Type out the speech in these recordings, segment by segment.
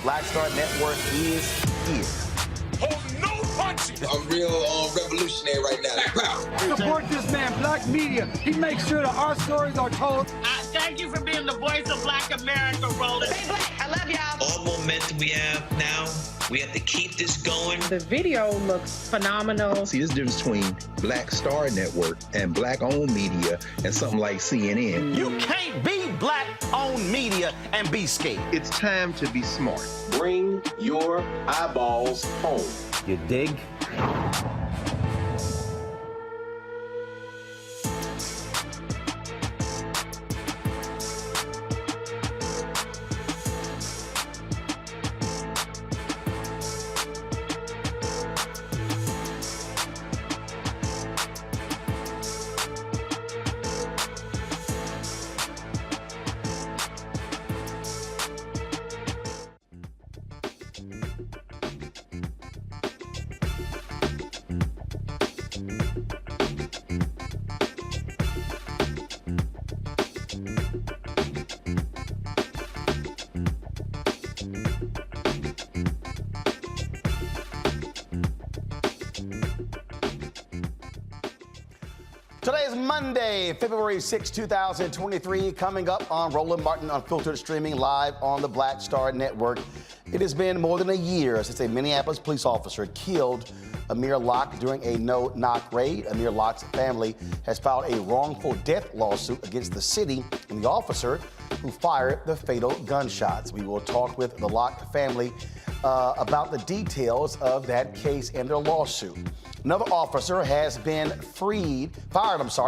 Black Star Network is here. Hold no punches! I'm real revolutionary right now. Black power. Support this man, Black Media. He makes sure that our stories are told. Thank you for being the voice of Black America, Roland. Stay black. I love y'all. All momentum we have now, we have to keep this going. The video looks phenomenal. See, this difference between Black Star Network and black-owned media and something like CNN. You can't be black-owned media and be scared. It's time to be smart. Bring your eyeballs home. You dig? Today is Monday, February 6, 2023. Coming up on Roland Martin Unfiltered, streaming live on the Black Star Network. It has been more than a year since a Minneapolis police officer killed Amir Locke during a no-knock raid. Amir Locke's family has filed a wrongful death lawsuit against the city and the officer who fired the fatal gunshots. We will talk with the Locke family about the details of that case and their lawsuit. Another officer has been fired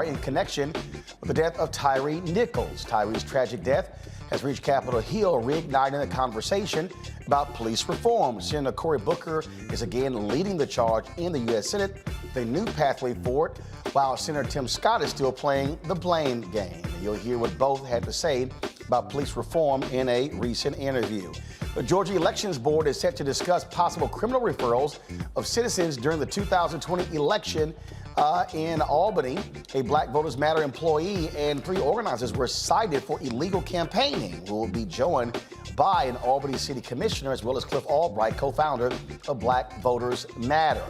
in connection with the death of Tyre Nichols. Tyre's tragic death has reached Capitol Hill, reigniting the conversation about police reform. Senator Cory Booker is again leading the charge in the U.S. Senate, the new pathway forward, while Senator Tim Scott is still playing the blame game. And you'll hear what both had to say about police reform in a recent interview. The Georgia Elections Board is set to discuss possible criminal referrals of citizens during the 2020 election in Albany. A Black Voters Matter employee and 3 organizers were cited for illegal campaigning. We will be joined by an Albany City Commissioner as well as Cliff Albright, co-founder of Black Voters Matter.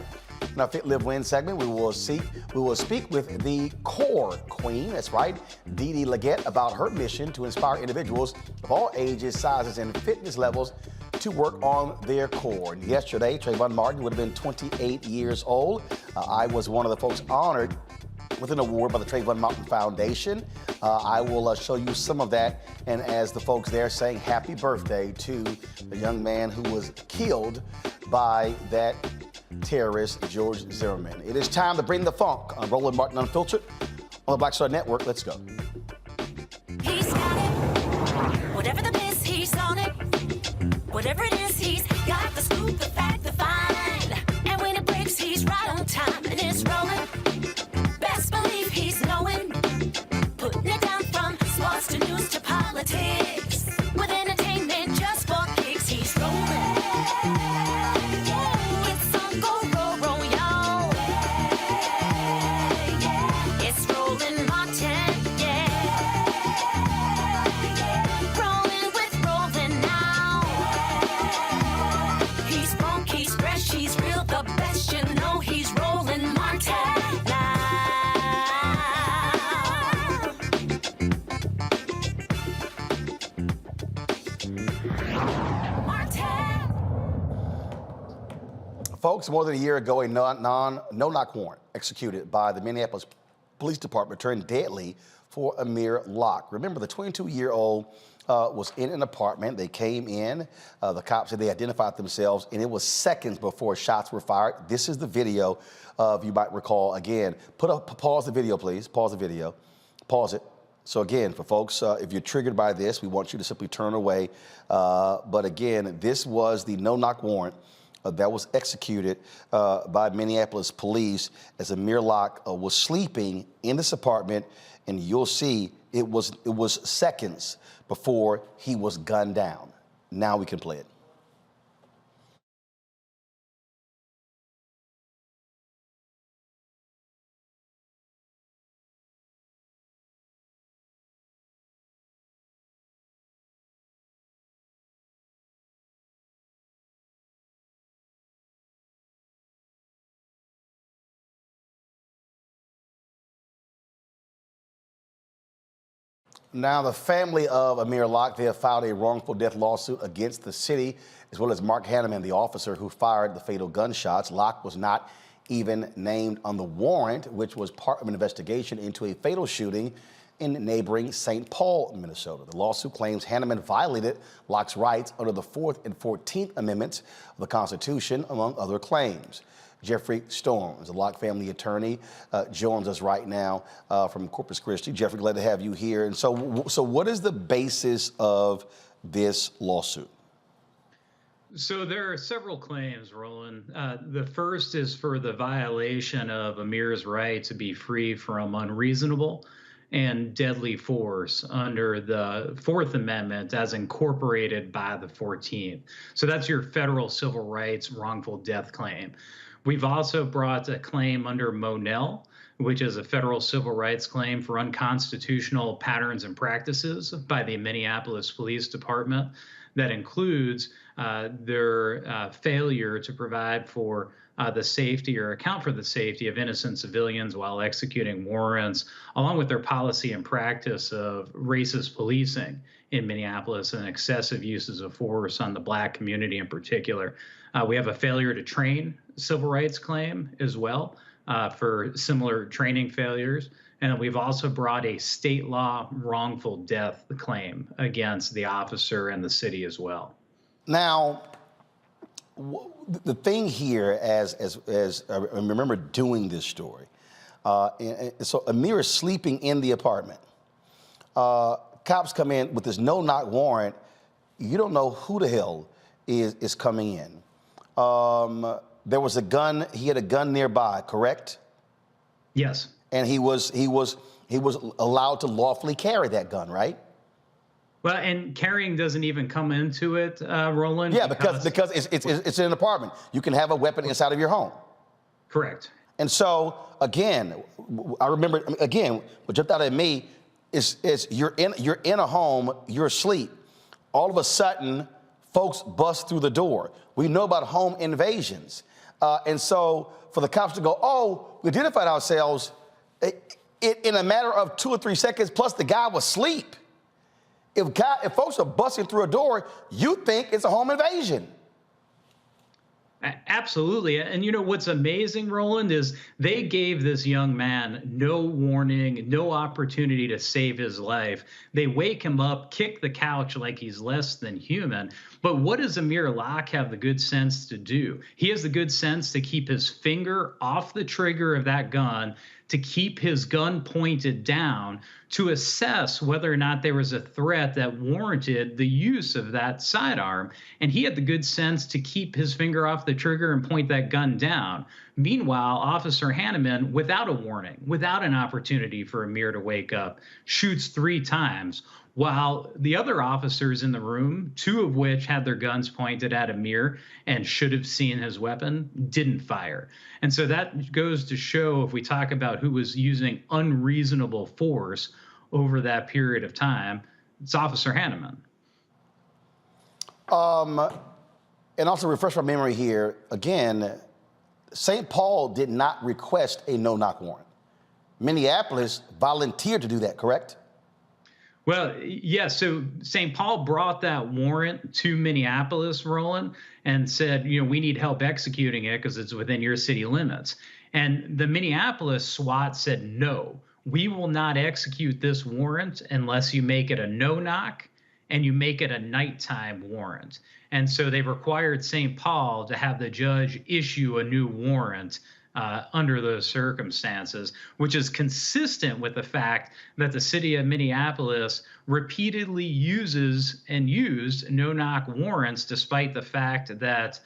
In our Fit, Live, Win segment, we will speak with the Core Queen, that's right, Dee Dee Leggett, about her mission to inspire individuals of all ages, sizes, and fitness levels to work on their core. And yesterday, Trayvon Martin would have been 28 years old. I was one of the folks honored with an award by the Trayvon Martin Foundation. I will show you some of that, and as the folks there saying happy birthday to the young man who was killed by that terrorist, George Zimmerman. It is time to bring the funk on Roland Martin Unfiltered on the Black Star Network. Let's go. He's got it. Whatever the biz, he's on it. Whatever it is, he's got the scoop, the fact, the find. And when it breaks, he's right on time and it's rolling. Best believe he's knowing. Putting it down from sports to news to politics. With entertainment just for kicks, he's rolling. Folks, more than a year ago, a no-knock warrant executed by the Minneapolis Police Department turned deadly for Amir Locke. Remember, the 22-year-old was in an apartment. They came in. The cops said they identified themselves, and it was seconds before shots were fired. This is the video of, you might recall, again, pause the video, please. Pause the video. Pause it. So again, for folks, if you're triggered by this, we want you to simply turn away. But again, this was the no-knock warrant that was executed by Minneapolis Police as Amir Locke was sleeping in this apartment, and you'll see it was seconds before he was gunned down. Now we can play it. Now, the family of Amir Locke, they have filed a wrongful death lawsuit against the city, as well as Mark Hanneman, the officer who fired the fatal gunshots. Locke was not even named on the warrant, which was part of an investigation into a fatal shooting in neighboring St. Paul, Minnesota. The lawsuit claims Hanneman violated Locke's rights under the 4th and 14th Amendments of the Constitution, among other claims. Jeffrey Storms, the Locke family attorney, joins us right now from Corpus Christi. Jeffrey, glad to have you here. And so what is the basis of this lawsuit? So there are several claims, Roland. The first is for the violation of Amir's right to be free from unreasonable and deadly force under the 4th Amendment as incorporated by the 14th. So that's your federal civil rights wrongful death claim. We've also brought a claim under Monell, which is a federal civil rights claim for unconstitutional patterns and practices by the Minneapolis Police Department. that includes their failure to provide for the safety or account for the safety of innocent civilians while executing warrants, along with their policy and practice of racist policing in Minneapolis and excessive uses of force on the Black community in particular. We have a failure to train civil rights claim as well for similar training failures. And we've also brought a state law wrongful death claim against the officer and the city as well. Now, the thing here, as I remember doing this story, so Amir is sleeping in the apartment. Cops come in with this no-knock warrant. You don't know who the hell is coming in. There was a gun. He had a gun nearby, correct? Yes. And he was allowed to lawfully carry that gun, right? Well, and carrying doesn't even come into it, Roland. Yeah, because it's in an apartment. You can have a weapon inside of your home. Correct. And so again, I remember again what jumped out at me is you're in a home, you're asleep. All of a sudden, folks bust through the door. We know about home invasions, and so for the cops to go, oh, we identified ourselves, in a matter of 2 or 3 seconds. Plus, the guy was asleep. If folks are busting through a door, you think it's a home invasion. Absolutely. And you know what's amazing, Roland, is they gave this young man no warning, no opportunity to save his life. They wake him up, kick the couch like he's less than human. But what does Amir Locke have the good sense to do? He has the good sense to keep his finger off the trigger of that gun, to keep his gun pointed down, to assess whether or not there was a threat that warranted the use of that sidearm. And he had the good sense to keep his finger off the trigger and point that gun down. Meanwhile, Officer Hanneman, without a warning, without an opportunity for Amir to wake up, shoots 3 times, while the other officers in the room, 2 of which had their guns pointed at Amir and should have seen his weapon, didn't fire. And so that goes to show, if we talk about who was using unreasonable force over that period of time, it's Officer Hanneman. And also refresh my memory here, again, St. Paul did not request a no-knock warrant. Minneapolis volunteered to do that, correct? Well, yes. So St. Paul brought that warrant to Minneapolis, Roland, and said, you know, we need help executing it because it's within your city limits. And the Minneapolis SWAT said, no, we will not execute this warrant unless you make it a no-knock and you make it a nighttime warrant. And so they required St. Paul to have the judge issue a new warrant under those circumstances, which is consistent with the fact that the city of Minneapolis repeatedly uses and used no-knock warrants, despite the fact that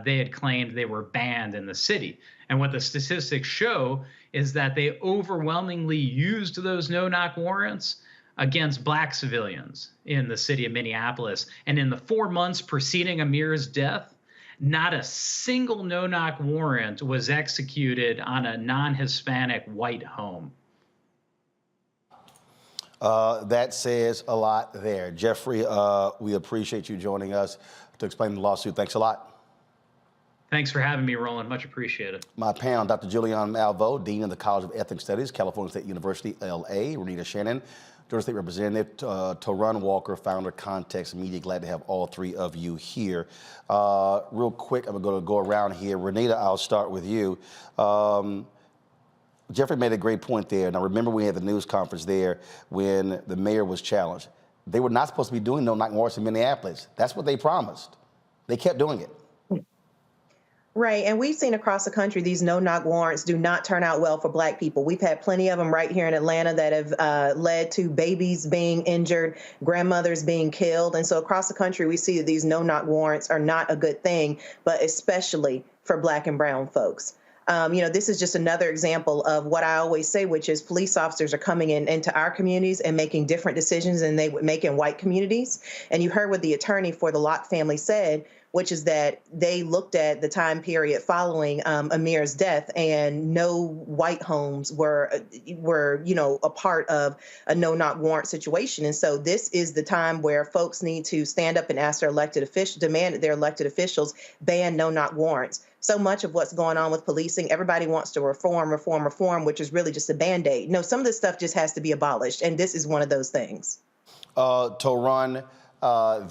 they had claimed they were banned in the city. And what the statistics show is that they overwhelmingly used those no-knock warrants against Black civilians in the city of Minneapolis. And in the 4 months preceding Amir's death, not a single no-knock warrant was executed on a non-Hispanic white home. That says a lot there. Jeffrey, we appreciate you joining us to explain the lawsuit. Thanks a lot. Thanks for having me, Roland. Much appreciated. My panel, Dr. Julian Malveaux, Dean of the College of Ethnic Studies, California State University, L.A., Renita Shannon, Georgia State Representative Tyre Walker, founder Context Media. Glad to have all 3 of you here. Real quick, I'm going to go around here. Renita, I'll start with you. Jeffrey made a great point there. Now, remember we had the news conference there when the mayor was challenged. They were not supposed to be doing no-knock warrants in Minneapolis. That's what they promised. They kept doing it. Right. And we've seen across the country, these no-knock warrants do not turn out well for Black people. We've had plenty of them right here in Atlanta that have led to babies being injured, grandmothers being killed. And so across the country, we see that these no-knock warrants are not a good thing, but especially for Black and brown folks. This is just another example of what I always say, which is police officers are coming into our communities and making different decisions than they would make in white communities. And you heard what the attorney for the Locke family said, which is that they looked at the time period following Amir's death, and no white homes were a part of a no-knock warrant situation. And so this is the time where folks need to stand up and ask their elected officials, demand that their elected officials ban no-knock warrants. So much of what's going on with policing, everybody wants to reform, which is really just a Band-Aid. No, some of this stuff just has to be abolished, and this is one of those things. Tyre,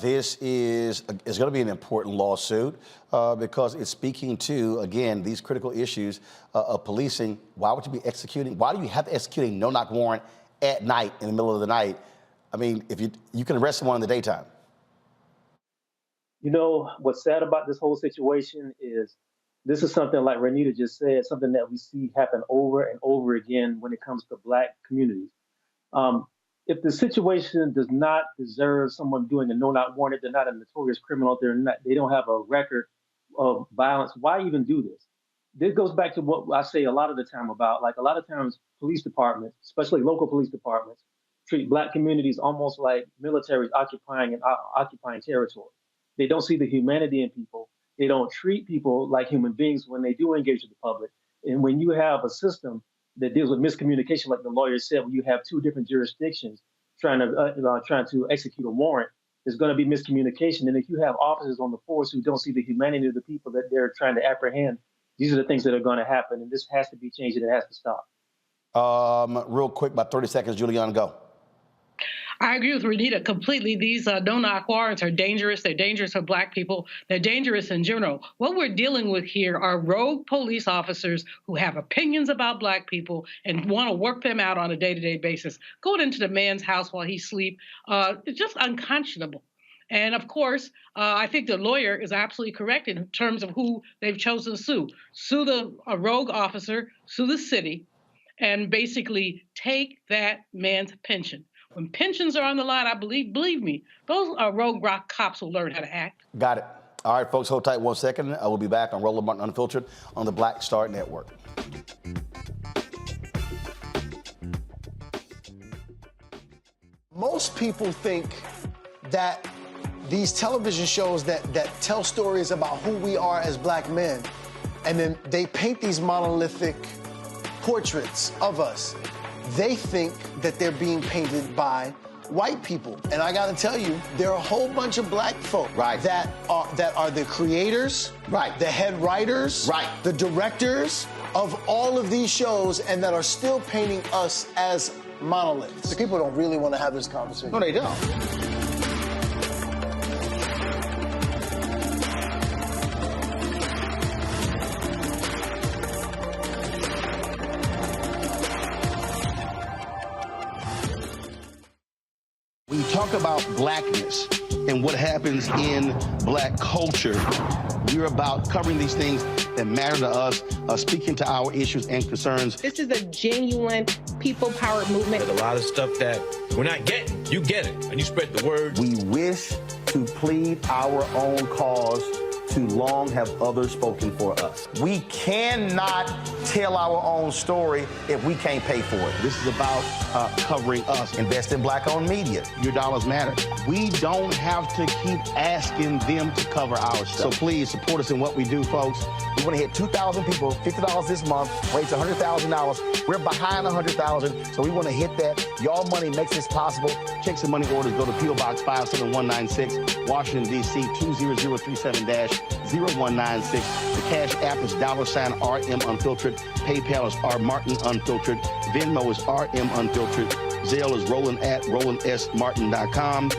this is going to be an important lawsuit because it's speaking to, again, these critical issues of policing. Why would you be executing? Why do you have to execute a no-knock warrant at night, in the middle of the night? I mean, if you can arrest someone in the daytime. You know, what's sad about this whole situation is this is something, like Renita just said, something that we see happen over and over again when it comes to Black communities. If the situation does not deserve someone doing a no-knock warrant, they're not a notorious criminal, they don't have a record of violence, why even do this? This goes back to what I say a lot of the time about, like, a lot of times police departments, especially local police departments, treat Black communities almost like militaries occupying territory. They don't see the humanity in people. They don't treat people like human beings when they do engage with the public. And when you have a system that deals with miscommunication, like the lawyer said, when you have two different jurisdictions trying to execute a warrant, there's going to be miscommunication. And if you have officers on the force who don't see the humanity of the people that they're trying to apprehend, these are the things that are going to happen. And this has to be changed, and it has to stop. Real quick, about 30 seconds, Juliana, go. I agree with Renita completely. These no-knock warrants are dangerous. They're dangerous for Black people. They're dangerous in general. What we're dealing with here are rogue police officers who have opinions about Black people and want to work them out on a day-to-day basis. Going into the man's house while he sleeps, it's just unconscionable. And of course, I think the lawyer is absolutely correct in terms of who they've chosen to sue. Sue the rogue officer, sue the city, and basically take that man's pension. When pensions are on the line, I believe me, those rogue rock cops will learn how to act. Got it. All right, folks, hold tight 1 second. I will be back on Roland Martin Unfiltered on the Black Star Network. Most people think that these television shows that tell stories about who we are as Black men, and then they paint these monolithic portraits of us. They think that they're being painted by white people. And I gotta tell you, there are a whole bunch of Black folk that are the creators, the head writers, the directors of all of these shows, and that are still painting us as monoliths. The people don't really want to have this conversation. No, they don't. When you talk about Blackness and what happens in Black culture, we're about covering these things that matter to us, speaking to our issues and concerns. This is a genuine people-powered movement. There's a lot of stuff that we're not getting. You get it, and you spread the word. We wish to plead our own cause. Too long have others spoken for us. We cannot tell our own story if we can't pay for it. This is about covering us. Invest in Black-owned media. Your dollars matter. We don't have to keep asking them to cover our stuff. So please support us in what we do, folks. We want to hit 2,000 people, $50 this month, raise $100,000. We're behind 100,000, so we want to hit that. Y'all money makes this possible. Checks and money orders go to P.O. Box 57196, Washington, D.C. 20037-0196. The Cash App is $RM Unfiltered. PayPal is R Martin Unfiltered. Venmo is RM Unfiltered. Zelle is Roland at RolandSMartin.com.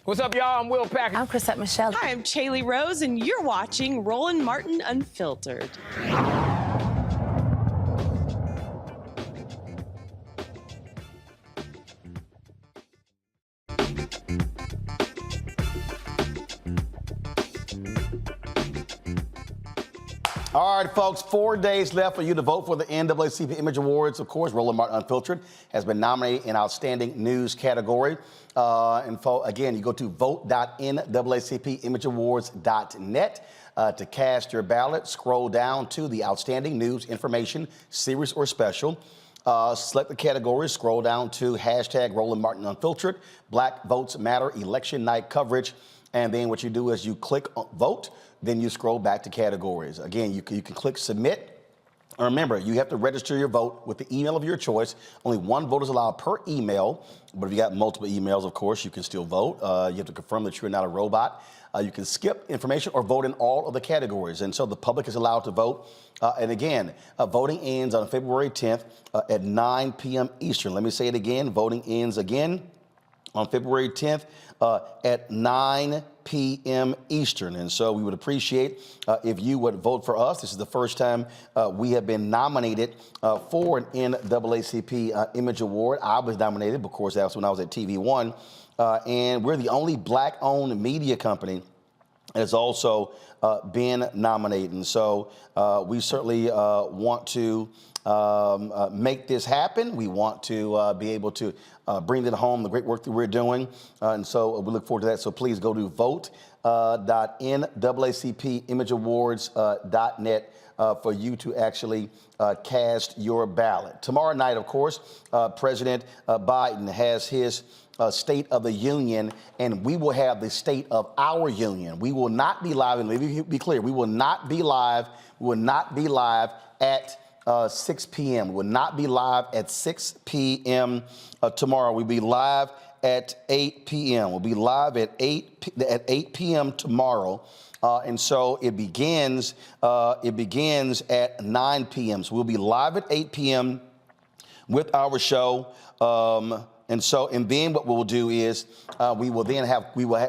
What's up, y'all? I'm Will Packer. I'm Chrisette Michelle. Hi, I'm Chaley Rose, and you're watching Roland Martin Unfiltered. All right, folks, 4 days left for you to vote for the NAACP Image Awards. Of course, Roland Martin Unfiltered has been nominated in Outstanding News category. Again, you go to vote.naacpimageawards.net to cast your ballot. Scroll down to the Outstanding News Information, Series or Special. Select the category, scroll down to hashtag Roland Martin Unfiltered, Black Votes Matter election night coverage. And then what you do is you click vote, then you scroll back to categories. Again, you can click submit. Remember, you have to register your vote with the email of your choice. Only one vote is allowed per email, but if you got multiple emails, of course, you can still vote. You have to confirm that you're not a robot. You can skip information or vote in all of the categories. And so the public is allowed to vote. And again, voting ends on February 10th at 9 p.m. Eastern. Let me say it again. Voting ends again on February 10th at 9 p.m. Eastern. And so we would appreciate if you would vote for us. This is the first time we have been nominated for an NAACP Image Award. I was nominated, of course, that's when I was at TV One. And we're the only Black-owned media company that has also been nominated. And so we certainly want to make this happen. We want to be able to bring it home, the great work that we're doing. And so we look forward to that. So please go to vote.naacpimageawards.net for you to actually cast your ballot. Tomorrow night, of course, President Biden has his State of the Union, and we will have the State of our Union. We will not be live, and let me be clear, we will not be live. We will not be live at 6 p.m. We will not be live at 6 p.m. Tomorrow. We'll be live at 8 p.m. We'll be live at 8 p.m. tomorrow. And so it begins at 9 p.m. So we'll be live at 8 p.m. with our show. And then what we'll do is we will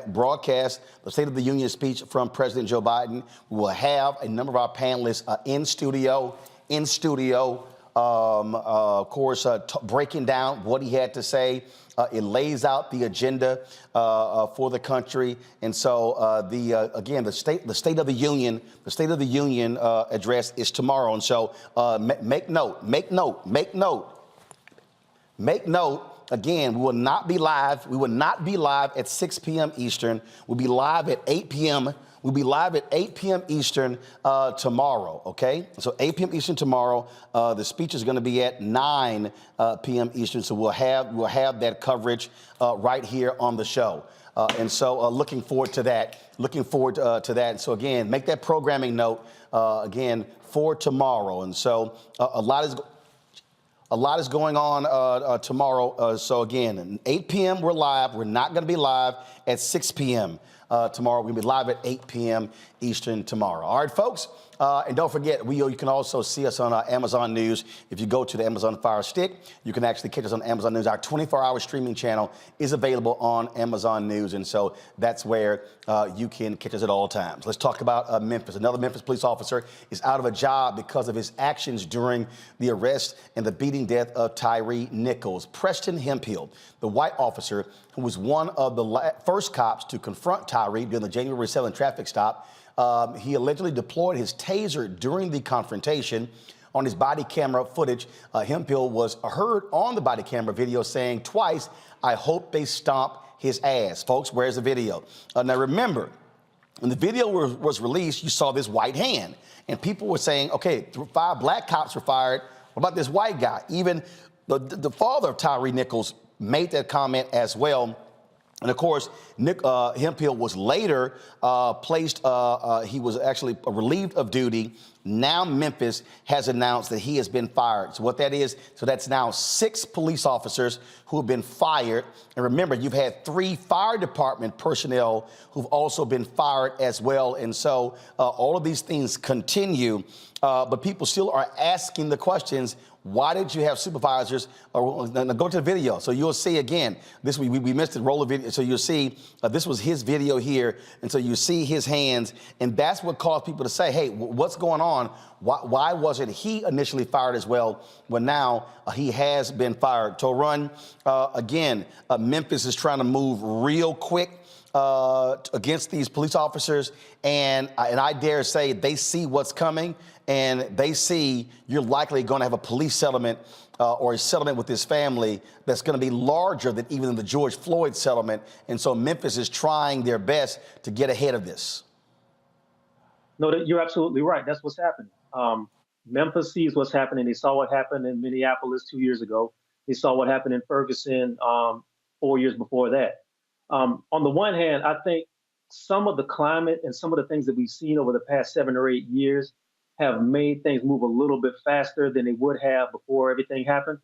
broadcast the State of the Union speech from President Joe Biden. We will have a number of our panelists in studio, of course, breaking down what he had to say. It lays out the agenda for the country. And so again, the State of the Union address is tomorrow. And so make note. Again, we will not be live. We will not be live at 6 p.m. Eastern. We'll be live at 8 p.m. We'll be live at 8 p.m. Eastern tomorrow, okay? So 8 p.m. Eastern tomorrow. The speech is going to be at 9 p.m. Eastern. So we'll have that coverage right here on the show. And so looking forward to that. And so again, make that programming note again for tomorrow. And so a lot is going on tomorrow. So again, 8 p.m. we're live. We're not going to be live at 6 p.m. Tomorrow. We're going to be live at 8 p.m. Eastern tomorrow. All right, folks. And don't forget, you can also see us on Amazon News. If you go to the Amazon Fire Stick, you can actually catch us on Amazon News. Our 24-hour streaming channel is available on Amazon News. And so that's where you can catch us at all times. Let's talk about Memphis. Another Memphis police officer is out of a job because of his actions during the arrest and the beating death of Tyre Nichols. Preston Hemphill, the white officer who was one of the first cops to confront Tyre during the January 7th traffic stop, he allegedly deployed his taser during the confrontation. On his body camera footage, Hemphill was heard on the body camera video saying twice, "I hope they stomp his ass." Folks, where's the video? Now remember, when the video was released, you saw this white hand. And people were saying, okay, 5 black cops were fired. What about this white guy? Even the father of Tyre Nichols made that comment as well. And of course, Hemphill was later placed, he was actually relieved of duty. Now Memphis has announced that he has been fired. So what that is, so that's now 6 police officers who have been fired. And remember, you've had 3 fire department personnel who've also been fired as well. And so all of these things continue, but people still are asking the questions. Why did you have supervisors? Go to the video. So you'll see again, we missed the roll of video. So you'll see this was his video here. And so you see his hands. And that's what caused people to say, hey, what's going on? Why wasn't he initially fired as well? Well, now he has been fired. To run again, Memphis is trying to move real quick against these police officers. And I dare say they see what's coming. And they see you're likely going to have a police settlement or a settlement with this family that's going to be larger than even the George Floyd settlement. And so Memphis is trying their best to get ahead of this. No, you're absolutely right. That's what's happening. Memphis sees what's happening. They saw what happened in Minneapolis 2 years ago. They saw what happened in Ferguson 4 years before that. On the one hand, I think some of the climate and some of the things that we've seen over the past 7 or 8 years have made things move a little bit faster than they would have before everything happened.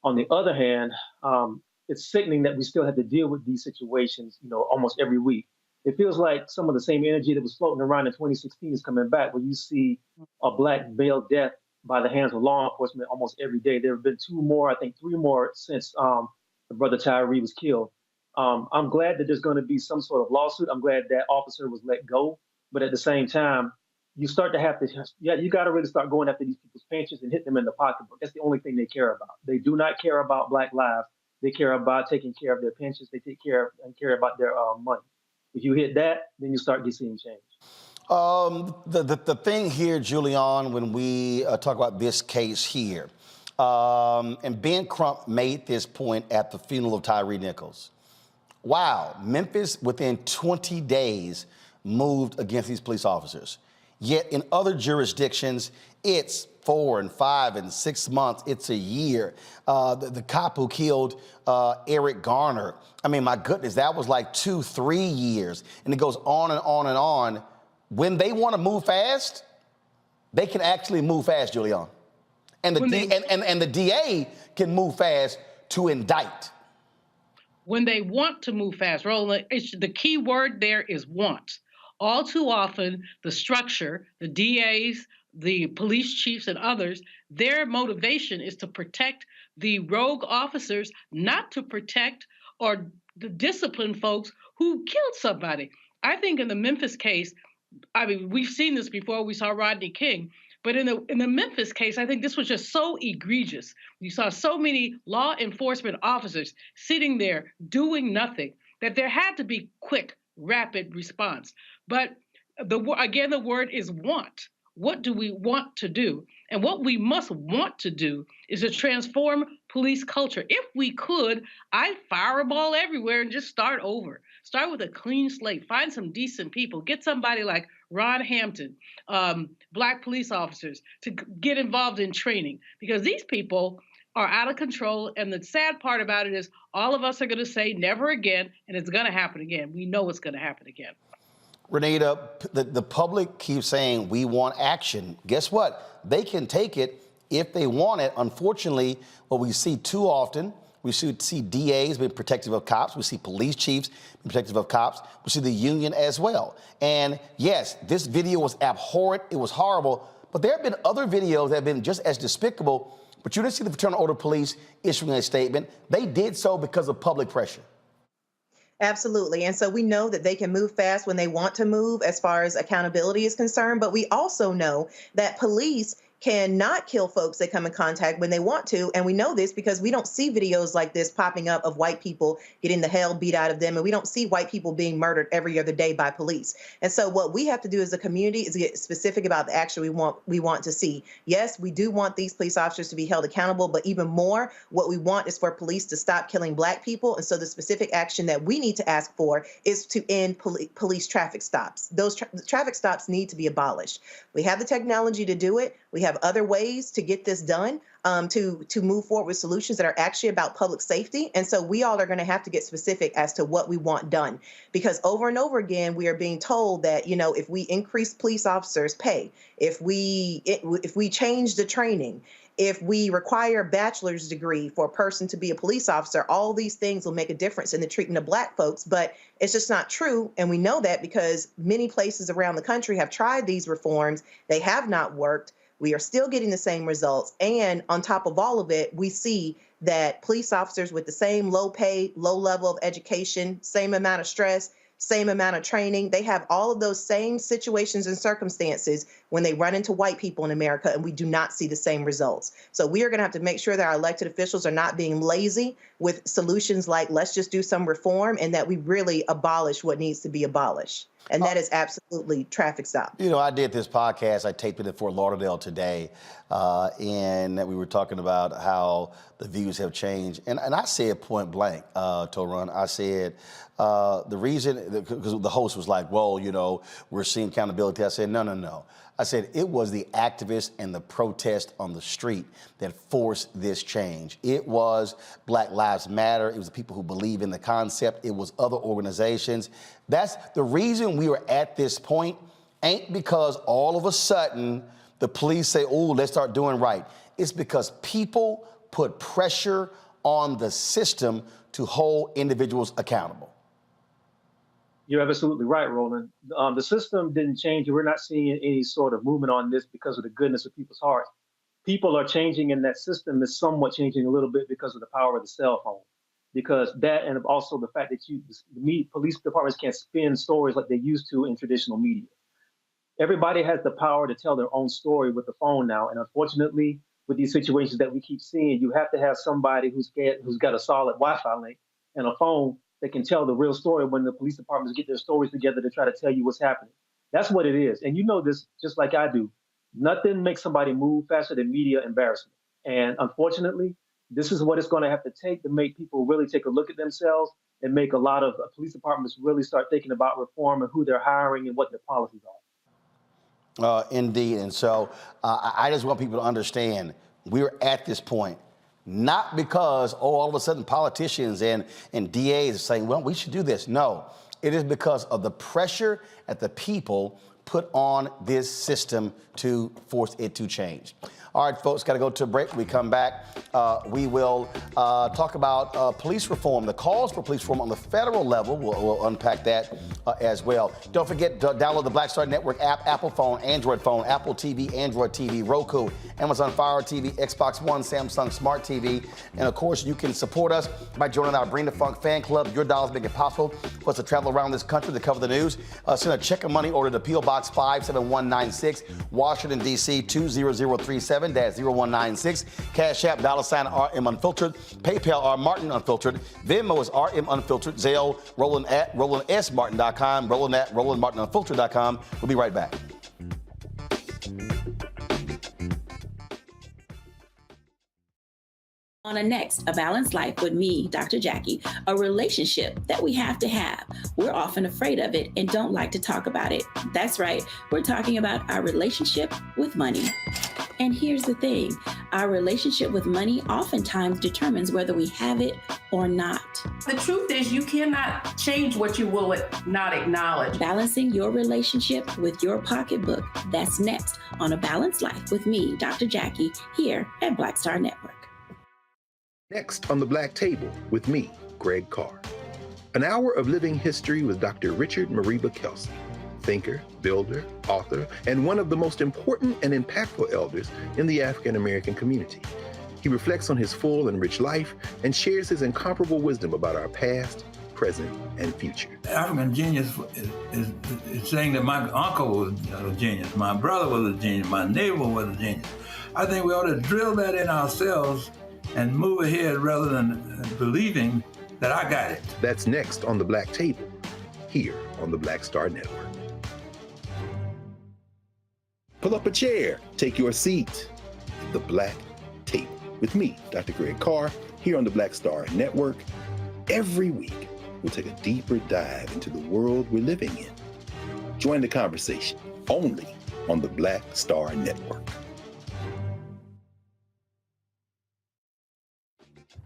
On the other hand, it's sickening that we still have to deal with these situations, almost every week. It feels like some of the same energy that was floating around in 2016 is coming back, where you see a black male death by the hands of law enforcement almost every day. There have been 2 more, I think 3 more since the brother Tyre was killed. I'm glad that there's going to be some sort of lawsuit. I'm glad that officer was let go. But at the same time, you start to have to, you got to really start going after these people's pensions and hit them in the pocketbook. That's the only thing they care about. They do not care about black lives. They care about taking care of their pensions. They care about their money. If you hit that, then you start seeing change. The thing here, Julian, when we talk about this case here, and Ben Crump made this point at the funeral of Tyre Nichols. Wow, Memphis within 20 days moved against these police officers. Yet in other jurisdictions, it's 4 and 5 and 6 months. It's a year. The cop who killed Eric Garner, I mean, my goodness, that was like 2-3 years. And it goes on and on and on. When they want to move fast, they can actually move fast, Julian. And the DA can move fast to indict. When they want to move fast, Roland, the key word there is want. All too often, the structure, the DAs, the police chiefs and others, their motivation is to protect the rogue officers, not to protect or to discipline folks who killed somebody. I think in the Memphis case, I mean, we've seen this before. We saw Rodney King. But in the Memphis case, I think this was just so egregious. You saw so many law enforcement officers sitting there doing nothing that there had to be quick, rapid response. But again, the word is want. What do we want to do? And what we must want to do is to transform police culture. If we could, I'd fire a ball everywhere and just start over. Start with a clean slate. Find some decent people. Get somebody like Ron Hampton, black police officers, to get involved in training. Because these people are out of control. And the sad part about it is all of us are going to say never again, and it's going to happen again. We know it's going to happen again. Renita, the public keeps saying we want action. Guess what? They can take it if they want it. Unfortunately, what we see too often, we see DAs being protective of cops. We see police chiefs being protective of cops. We see the union as well. And yes, this video was abhorrent. It was horrible. But there have been other videos that have been just as despicable. But you didn't see the Fraternal Order Police issuing a statement. They did so because of public pressure. Absolutely. And so we know that they can move fast when they want to move as far as accountability is concerned. But we also know that police cannot kill folks they come in contact when they want to. And we know this because we don't see videos like this popping up of white people getting the hell beat out of them. And we don't see white people being murdered every other day by police. And so what we have to do as a community is get specific about the action we want to see. Yes, we do want these police officers to be held accountable, but even more, what we want is for police to stop killing black people. And so the specific action that we need to ask for is to end police traffic stops. Those traffic stops need to be abolished. We have the technology to do it. We have other ways to get this done, to move forward with solutions that are actually about public safety. And so we all are going to have to get specific as to what we want done, because over and over again, we are being told that, you know, if we increase police officers' pay, if we change the training, if we require a bachelor's degree for a person to be a police officer, all these things will make a difference in the treatment of black folks. But it's just not true. And we know that because many places around the country have tried these reforms. They have not worked. We are still getting the same results. And on top of all of it, we see that police officers with the same low pay, low level of education, same amount of stress, same amount of training, they have all of those same situations and circumstances when they run into white people in America, and we do not see the same results. So we are going to have to make sure that our elected officials are not being lazy with solutions like, let's just do some reform, and that we really abolish what needs to be abolished. And that is absolutely traffic stop. You know, I did this podcast. I taped it at Fort Lauderdale today, and we were talking about how the views have changed. And I said point blank, Toron, I said the reason, because the host was like, well, you know, we're seeing accountability. I said, no. I said it was the activists and the protest on the street that forced this change. It was Black Lives Matter. It was the people who believe in the concept. It was other organizations. That's the reason we were at this point. Ain't because all of a sudden the police say, oh, let's start doing right. It's because people put pressure on the system to hold individuals accountable. You're absolutely right, Roland. The system didn't change. We're not seeing any sort of movement on this because of the goodness of people's hearts. People are changing, and that system is somewhat changing a little bit because of the power of the cell phone. Because that, and also the fact that police departments can't spin stories like they used to in traditional media. Everybody has the power to tell their own story with the phone now, and unfortunately, with these situations that we keep seeing, you have to have somebody who's got a solid Wi-Fi link and a phone that can tell the real story when the police departments get their stories together to try to tell you what's happening. That's what it is. And you know this just like I do. Nothing makes somebody move faster than media embarrassment. And unfortunately, this is what it's going to have to take to make people really take a look at themselves and make a lot of police departments really start thinking about reform and who they're hiring and what their policies are. Indeed. And so I just want people to understand we're at this point. Not because, all of a sudden politicians and DAs are saying, well, we should do this. No, it is because of the pressure that the people put on this system to force it to change. All right, folks, got to go to a break. When we come back, we will talk about police reform, the calls for police reform on the federal level. We'll unpack that as well. Don't forget to download the Black Star Network app, Apple phone, Android phone, Apple TV, Android TV, Roku, Amazon Fire TV, Xbox One, Samsung Smart TV. And of course, you can support us by joining our Bring the Funk fan club. Your dollars make it possible for us to travel around this country to cover the news. Send a check of money order to P.O. Box 57196, Washington, D.C. 20037-0196. Cash App, $RM Unfiltered. PayPal, R Martin Unfiltered. Venmo is RM Unfiltered. Zelle, Roland at RolandSMartin.com. Roland at RolandMartinUnfiltered.com. We'll be right back. On a next, A Balanced Life with me, Dr. Jackie, a relationship that we have to have. We're often afraid of it and don't like to talk about it. That's right, we're talking about our relationship with money. And here's the thing, our relationship with money oftentimes determines whether we have it or not. The truth is you cannot change what you will not acknowledge. Balancing your relationship with your pocketbook. That's next on A Balanced Life with me, Dr. Jackie, here at Black Star Network. Next on the Black Table with me, Greg Carr. An hour of living history with Dr. Richard Mariba Kelsey, thinker, builder, author, and one of the most important and impactful elders in the African American community. He reflects on his full and rich life and shares his incomparable wisdom about our past, present, and future. African genius is saying that my uncle was a genius, my brother was a genius, my neighbor was a genius. I think we ought to drill that in ourselves and move ahead rather than believing that I got it. That's next on the Black Table, here on the Black Star Network. Pull up a chair, take your seat. The Black Table with me, Dr. Greg Carr, here on the Black Star Network. Every week, we'll take a deeper dive into the world we're living in. Join the conversation only on the Black Star Network.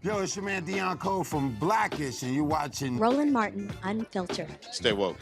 Yo, it's your man Dion Cole from Blackish, and you're watching Roland Martin Unfiltered. Stay woke.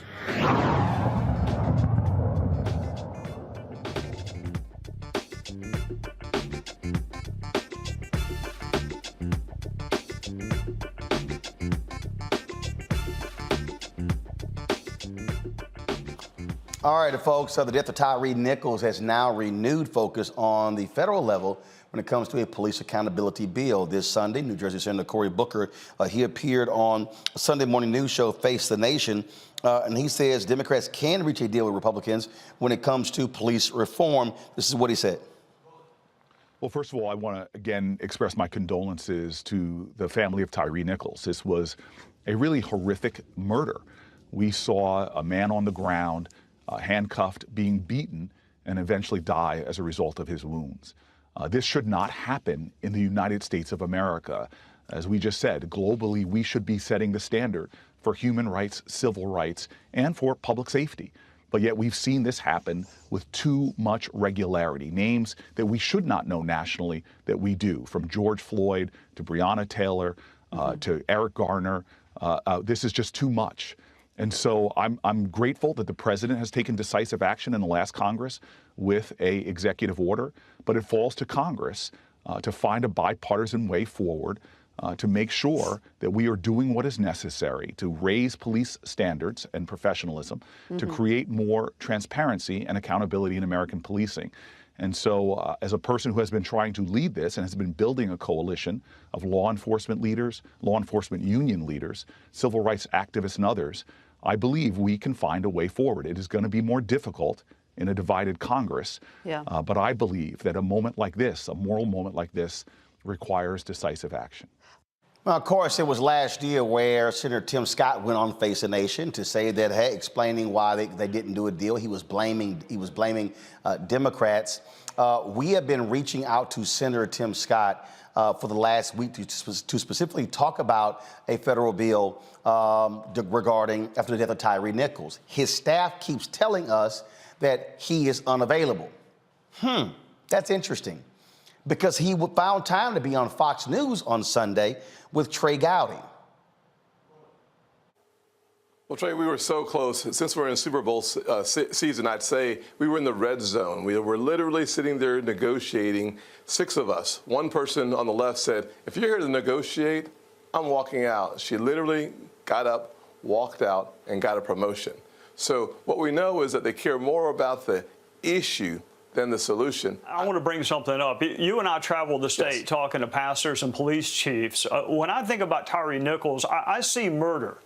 All right, folks, so the death of Tyre Nichols has now renewed focus on the federal level when it comes to a police accountability bill. This Sunday, New Jersey Senator Cory Booker, he appeared on a Sunday morning news show, Face the Nation, and he says Democrats can reach a deal with Republicans when it comes to police reform. This is what he said. Well, first of all, I want to, again, express my condolences to the family of Tyre Nichols. This was a really horrific murder. We saw a man on the ground, handcuffed, being beaten, and eventually die as a result of his wounds. This should not happen in the United States of America. As we just said, globally, we should be setting the standard for human rights, civil rights, and for public safety. But yet we've seen this happen with too much regularity. Names that we should not know nationally that we do, from George Floyd to Breonna Taylor to Eric Garner. This is just too much. And so I'm grateful that the president has taken decisive action in the last Congress with an executive order, but it falls to Congress to find a bipartisan way forward to make sure that we are doing what is necessary to raise police standards and professionalism, to create more transparency and accountability in American policing. And so as a person who has been trying to lead this and has been building a coalition of law enforcement leaders, law enforcement union leaders, civil rights activists, and others, I believe we can find a way forward. It is going to be more difficult in a divided Congress, but I believe that a moment like this, a moral moment like this, requires decisive action. Well, of course, it was last year where Senator Tim Scott went on Face the Nation to say that, hey, explaining why they didn't do a deal. He was blaming Democrats. We have been reaching out to Senator Tim Scott for the last week to specifically talk about a federal bill regarding after the death of Tyre Nichols. His staff keeps telling us that he is unavailable. That's interesting, because he found time to be on Fox News on Sunday with Trey Gowdy. Well, Trey, we were so close. Since we're in Super Bowl season, I'd say we were in the red zone. We were literally sitting there negotiating, 6 of us. One person on the left said, if you're here to negotiate, I'm walking out. She literally got up, walked out, and got a promotion. So what we know is that they care more about the issue than the solution. I want to bring something up. You and I traveled the state talking to pastors and police chiefs. When I think about Tyre Nichols, I see murder.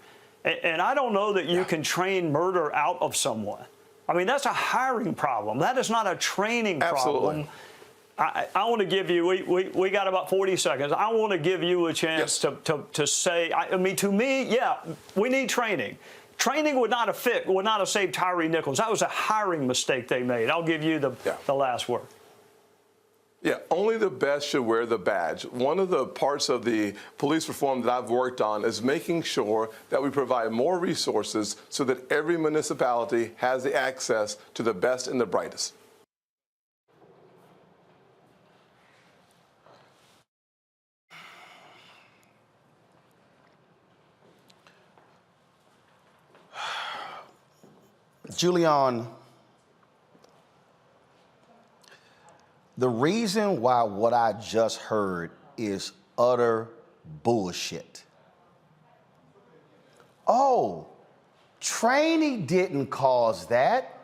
And I don't know that you can train murder out of someone. I mean, that's a hiring problem. That is not a training problem. I want to give you, we got about 40 seconds. I want to give you a chance to say, I mean, to me, yeah, we need training. Training would not have saved Tyre Nichols. That was a hiring mistake they made. I'll give you the last word. Yeah, only the best should wear the badge. One of the parts of the police reform that I've worked on is making sure that we provide more resources so that every municipality has the access to the best and the brightest. Julian, the reason why what I just heard is utter bullshit. Oh, training didn't cause that.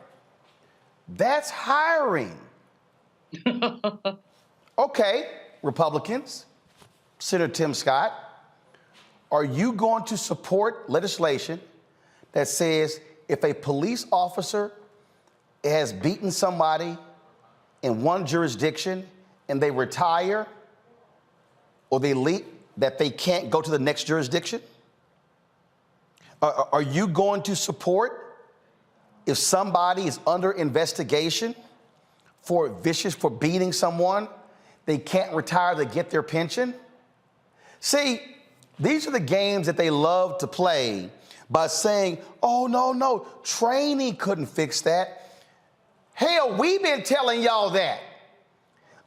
That's hiring. Okay, Republicans, Senator Tim Scott, are you going to support legislation that says if a police officer has beaten somebody in one jurisdiction and they retire or they leave, that they can't go to the next jurisdiction? Are you going to support if somebody is under investigation for beating someone, they can't retire to get their pension? See, these are the games that they love to play by saying, oh, no, training couldn't fix that. Hell, we've been telling y'all that.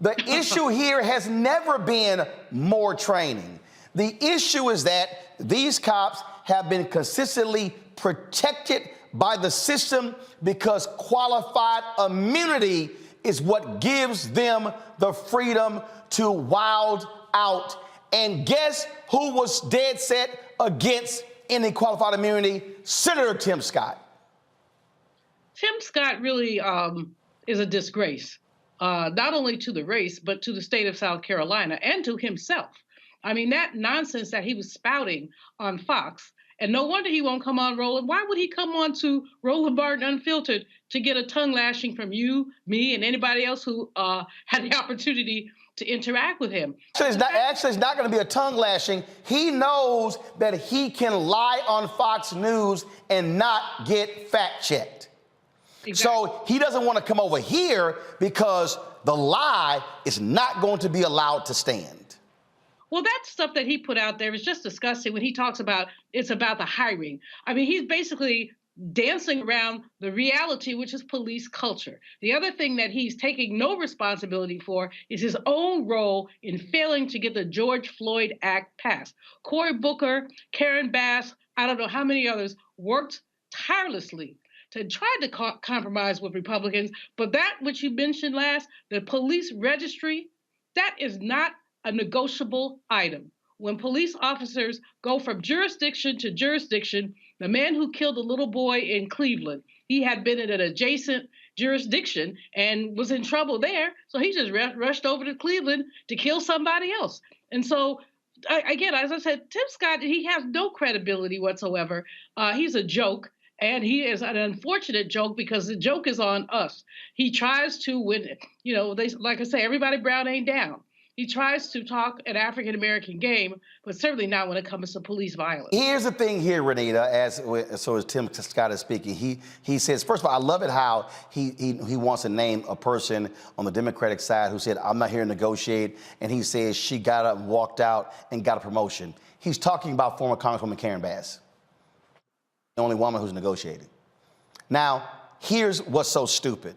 The issue here has never been more training. The issue is that these cops have been consistently protected by the system because qualified immunity is what gives them the freedom to wild out. And guess who was dead set against any qualified immunity? Senator Tim Scott. Tim Scott really is a disgrace, not only to the race, but to the state of South Carolina and to himself. I mean, that nonsense that he was spouting on Fox, and no wonder he won't come on Roland. Why would he come on to Roland Martin Unfiltered to get a tongue lashing from you, me, and anybody else who had the opportunity to interact with him? Actually, it's not going to be a tongue lashing. He knows that he can lie on Fox News and not get fact checked. Exactly. So he doesn't want to come over here because the lie is not going to be allowed to stand. Well, that stuff that he put out there is just disgusting when he talks about it's about the hiring. I mean, he's basically dancing around the reality, which is police culture. The other thing that he's taking no responsibility for is his own role in failing to get the George Floyd Act passed. Cory Booker, Karen Bass, I don't know how many others worked tirelessly to try to compromise with Republicans, but that which you mentioned last, the police registry, that is not a negotiable item. When police officers go from jurisdiction to jurisdiction, the man who killed the little boy in Cleveland, he had been in an adjacent jurisdiction and was in trouble there, so he just rushed over to Cleveland to kill somebody else. And so, again, as I said, Tim Scott, he has no credibility whatsoever. He's a joke. And he is an unfortunate joke because the joke is on us. He tries to, when, like I say, everybody Brown ain't down. He tries to talk an African-American game, but certainly not when it comes to police violence. Here's the thing here, Renita, as Tim Scott is speaking. He says, first of all, I love it how he wants to name a person on the Democratic side who said, I'm not here to negotiate, and he says she got up and walked out and got a promotion. He's talking about former Congresswoman Karen Bass, the only woman who's negotiated. Now, here's what's so stupid.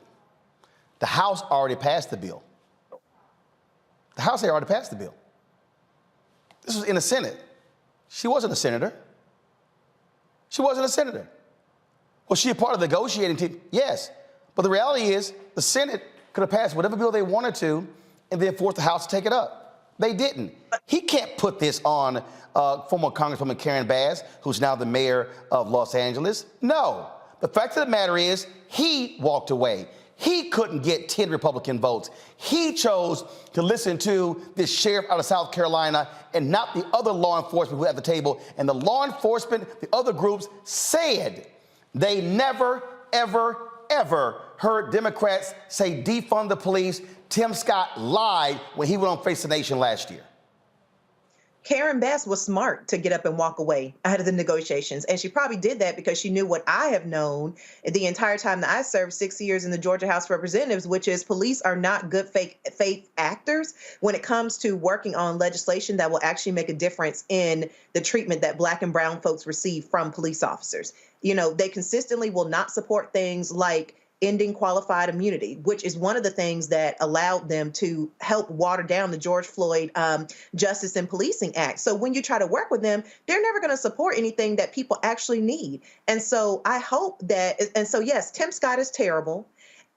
The House already passed the bill. The House had already passed the bill. This was in the Senate. She wasn't a senator. She wasn't a senator. Was she a part of the negotiating team? Yes. But the reality is the Senate could have passed whatever bill they wanted to and then forced the House to take it up. They didn't. He can't put this on former Congresswoman Karen Bass, who's now the mayor of Los Angeles. No. The fact of the matter is he walked away. He couldn't get 10 Republican votes. He chose to listen to this sheriff out of South Carolina and not the other law enforcement who were at the table. And the law enforcement, the other groups, said they never, ever, ever heard Democrats say defund the police. Tim Scott lied when he went on Face the Nation last year. Karen Bass was smart to get up and walk away out of the negotiations. And she probably did that because she knew what I have known the entire time that I served 6 years in the Georgia House of Representatives, which is police are not good faith actors when it comes to working on legislation that will actually make a difference in the treatment that Black and brown folks receive from police officers. They consistently will not support things like ending qualified immunity, which is one of the things that allowed them to help water down the George Floyd Justice and Policing Act. So when you try to work with them, they're never going to support anything that people actually need. And so I hope that, yes, Tim Scott is terrible.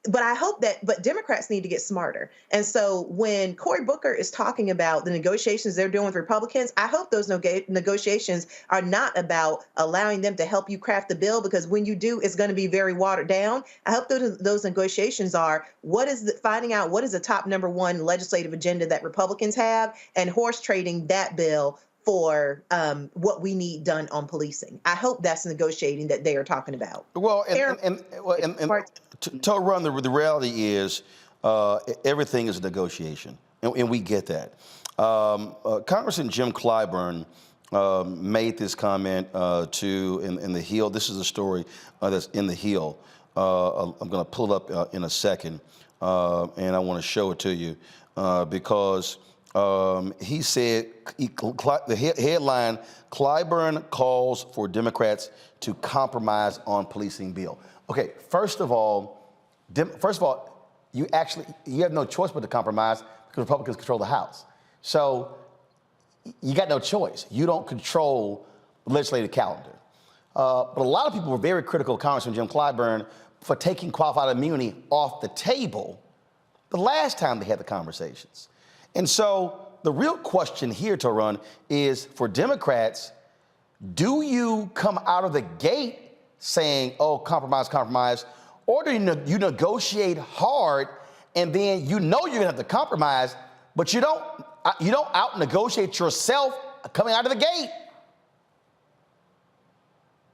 But I hope but Democrats need to get smarter. And so when Cory Booker is talking about the negotiations they're doing with Republicans, I hope those negotiations are not about allowing them to help you craft the bill, because when you do, it's going to be very watered down. I hope those negotiations are finding out what is the top #1 legislative agenda that Republicans have and horse trading that bill for what we need done on policing. I hope that's negotiating that they are talking about. Well, to run the reality is everything is a negotiation, and we get that. Congressman Jim Clyburn made this comment in the Hill. This is a story that's in the Hill. I'm going to pull it up in a second, and I want to show it to you because he said, the headline, Clyburn calls for Democrats to compromise on policing bill. Okay, first of all, you have no choice but to compromise because Republicans control the House. So you got no choice. You don't control the legislative calendar. But a lot of people were very critical of Congressman Jim Clyburn for taking qualified immunity off the table the last time they had the conversations. And so the real question here, Tarun, is for Democrats, do you come out of the gate saying, oh, compromise, or do you negotiate hard and then you're gonna have to compromise, but you don't out-negotiate yourself coming out of the gate?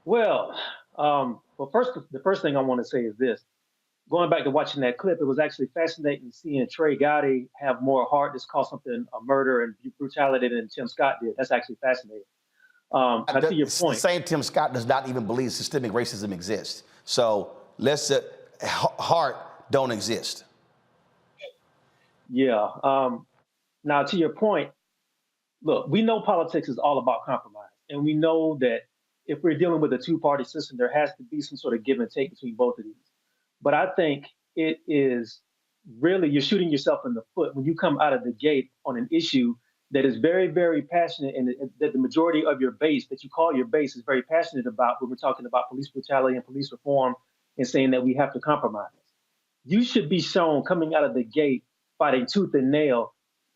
Well, the first thing I want to say is this. Going back to watching that clip, it was actually fascinating seeing Trey Gowdy have more heart. This caused something, a murder and brutality than Tim Scott did. That's actually fascinating. To your point, the same Tim Scott does not even believe systemic racism exists. So heart don't exist. Yeah. Now, to your point, look, we know politics is all about compromise, and we know that if we're dealing with a two-party system, there has to be some sort of give and take between both of these. But I think it is really, you're shooting yourself in the foot when you come out of the gate on an issue that is very, very passionate, and that the majority of your base, that you call your base, is very passionate about when we're talking about police brutality and police reform and saying that we have to compromise. You should be shown coming out of the gate fighting tooth and nail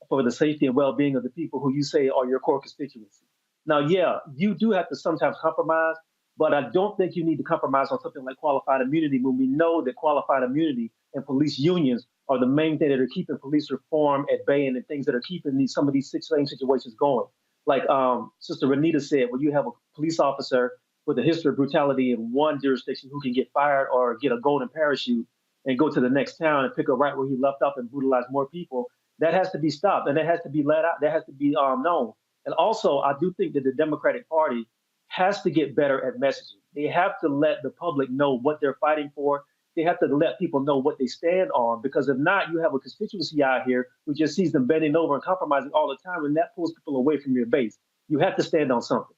for the safety and well-being of the people who you say are your core constituency. Now, yeah, you do have to sometimes compromise, but I don't think you need to compromise on something like qualified immunity when we know that qualified immunity and police unions are the main thing that are keeping police reform at bay and the things that are keeping some of these same situations going. Like Sister Renita said, when you have a police officer with a history of brutality in one jurisdiction who can get fired or get a golden parachute and go to the next town and pick up right where he left off and brutalize more people, that has to be stopped, and that has to be let out. That has to be known. And also, I do think that the Democratic Party has to get better at messaging. They have to let the public know what they're fighting for. They have to let people know what they stand on, because if not, you have a constituency out here who just sees them bending over and compromising all the time, and that pulls people away from your base. You have to stand on something.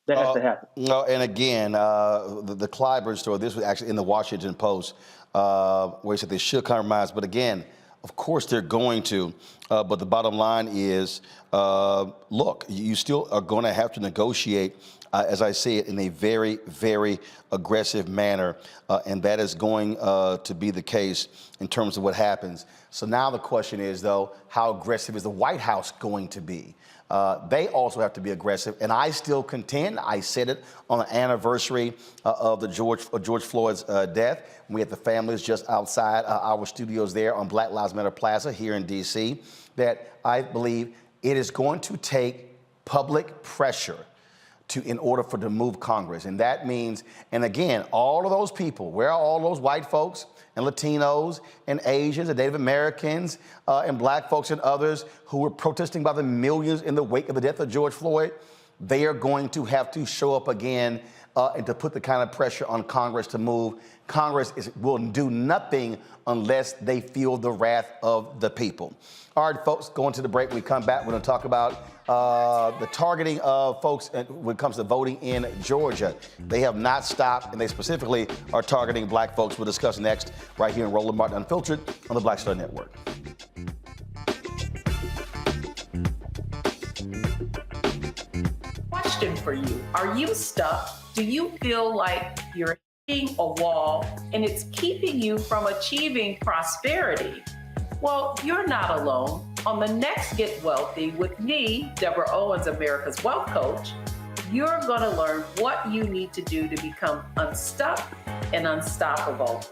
That has to happen. No, and again, the Clyburn story, this was actually in the Washington Post, where he said they should compromise. But again, of course they're going to. But the bottom line is, look, you still are going to have to negotiate, as I say it, in a very, very aggressive manner. And that is going to be the case in terms of what happens. So now the question is, though, how aggressive is the White House going to be? They also have to be aggressive. And I still contend, I said it on the anniversary of the George Floyd's death. We had the families just outside our studios there on Black Lives Matter Plaza here in D.C., that I believe it is going to take public pressure in order for to move Congress. And that means, and again, all of those people, where are all those white folks and Latinos and Asians and Native Americans and black folks and others who were protesting by the millions in the wake of the death of George Floyd? They are going to have to show up again and to put the kind of pressure on Congress to move. Congress will do nothing unless they feel the wrath of the people. All right, folks, going to the break. When we come back, we're going to talk about the targeting of folks when it comes to voting in Georgia. They have not stopped, and they specifically are targeting black folks. We'll discuss next right here in Roland Martin Unfiltered on the Black Star Network. Question for you. Are you stuck? Do you feel like you're hitting a wall and it's keeping you from achieving prosperity? Well, you're not alone. On the next Get Wealthy with me, Deborah Owens, America's Wealth Coach, you're going to learn what you need to do to become unstuck and unstoppable.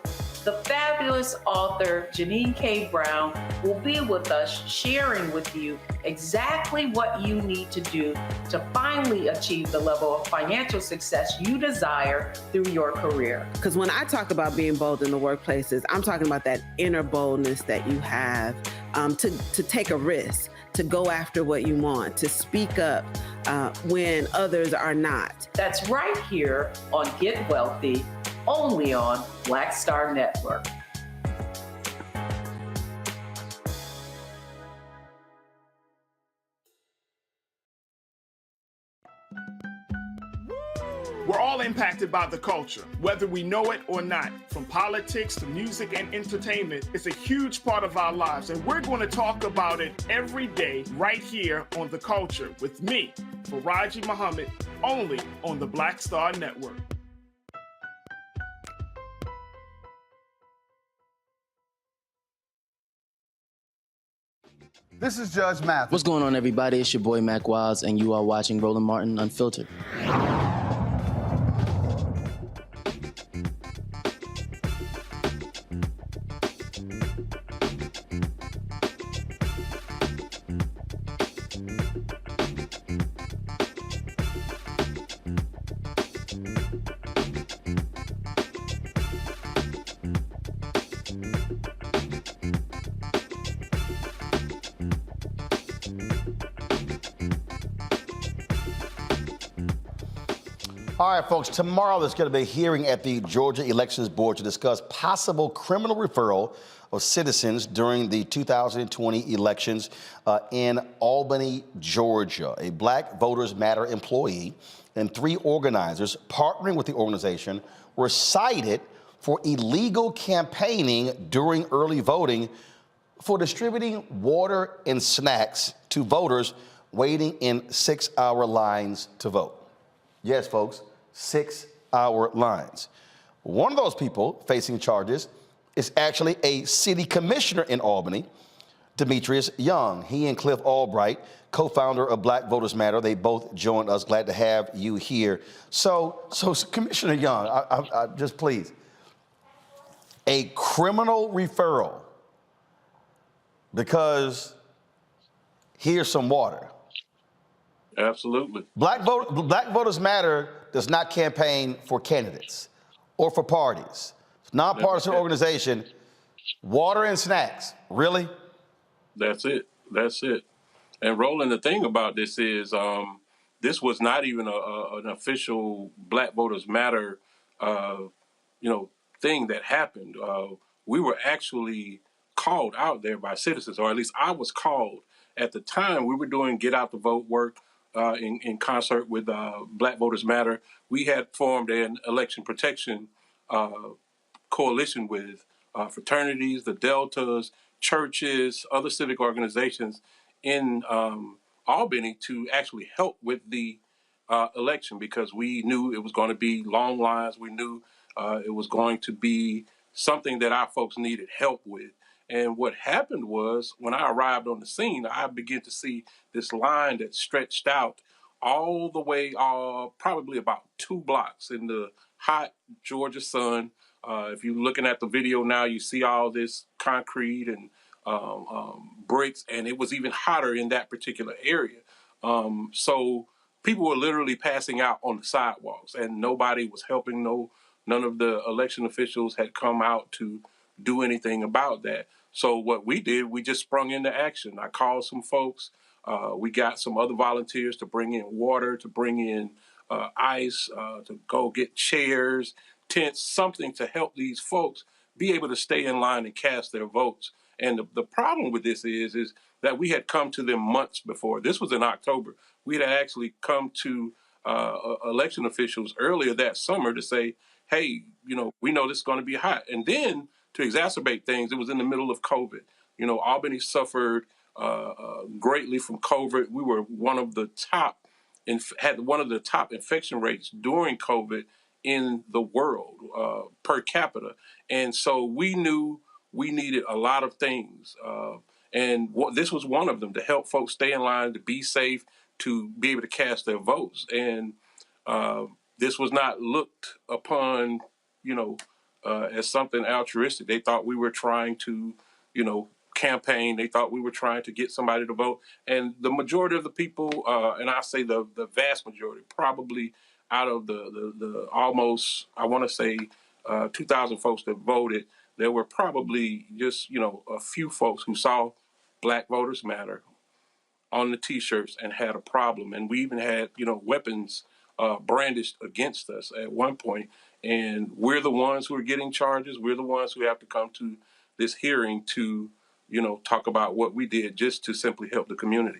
The fabulous author Janine K. Brown will be with us, sharing with you exactly what you need to do to finally achieve the level of financial success you desire through your career. Because when I talk about being bold in the workplaces, I'm talking about that inner boldness that you have to take a risk, to go after what you want, to speak up when others are not. That's right here on Get Wealthy, only on Black Star Network. We're all impacted by the culture, whether we know it or not. From politics to music and entertainment, it's a huge part of our lives, and we're going to talk about it every day right here on The Culture with me, Faraji Muhammad, only on the Black Star Network. This is Judge Mathis. What's going on, everybody? It's your boy Mac Wiles, and you are watching Roland Martin Unfiltered. All right, folks, tomorrow there's going to be a hearing at the Georgia Elections Board to discuss possible criminal referral of citizens during the 2020 elections in Albany, Georgia. A Black Voters Matter employee and 3 organizers partnering with the organization were cited for illegal campaigning during early voting for distributing water and snacks to voters waiting in 6-hour lines to vote. Yes, folks, 6-hour lines. One of those people facing charges is actually a city commissioner in Albany, Demetrius Young. He and Cliff Albright, co-founder of Black Voters Matter, they both joined us. Glad to have you here. So Commissioner Young, I just please, a criminal referral because here's some water. Absolutely. Black Voters Matter does not campaign for candidates or for parties. It's a nonpartisan organization. Water and snacks, really? That's it. That's it. And Roland, the thing about this is this was not even an official Black Voters Matter, thing that happened. We were actually called out there by citizens, or at least I was called. At the time, we were doing Get Out the Vote work in concert with Black Voters Matter. We had formed an election protection coalition with fraternities, the Deltas, churches, other civic organizations in Albany to actually help with the election, because we knew it was going to be long lines. We knew it was going to be something that our folks needed help with. And what happened was, when I arrived on the scene, I began to see this line that stretched out all the way, probably about 2 blocks in the hot Georgia sun. If you're looking at the video now, you see all this concrete and bricks, and it was even hotter in that particular area. So people were literally passing out on the sidewalks, and nobody was helping. None of the election officials had come out to do anything about that. So what we did, we just sprung into action. I called some folks. We got some other volunteers to bring in water, to bring in ice, to go get chairs, tents, something to help these folks be able to stay in line and cast their votes. And the problem with this is that we had come to them months before. This was in October. We had actually come to election officials earlier that summer to say, hey, we know this is going to be hot. And then to exacerbate things, it was in the middle of COVID. Albany suffered greatly from COVID. We were had one of the top infection rates during COVID in the world per capita. And so we knew we needed a lot of things. And this was one of them, to help folks stay in line, to be safe, to be able to cast their votes. And this was not looked upon, as something altruistic. They thought we were trying to, campaign. They thought we were trying to get somebody to vote. And the majority of the people, and I say the vast majority, probably out of the almost, I want to say 2,000 folks that voted, there were probably just, a few folks who saw Black Voters Matter on the T-shirts and had a problem. And we even had, weapons brandished against us at one point. And we're the ones who are getting charges. We're the ones who have to come to this hearing to, talk about what we did just to simply help the community.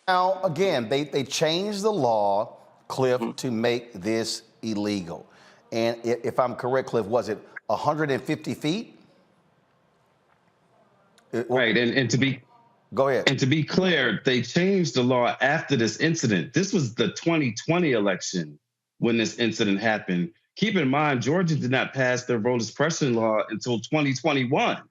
Now, again, they changed the law, Cliff, to make this illegal. And if I'm correct, Cliff, was it 150 feet? Right, and to be... Go ahead. And to be clear, they changed the law after this incident. This was the 2020 election when this incident happened. Keep in mind, Georgia did not pass their voter suppression law until 2021.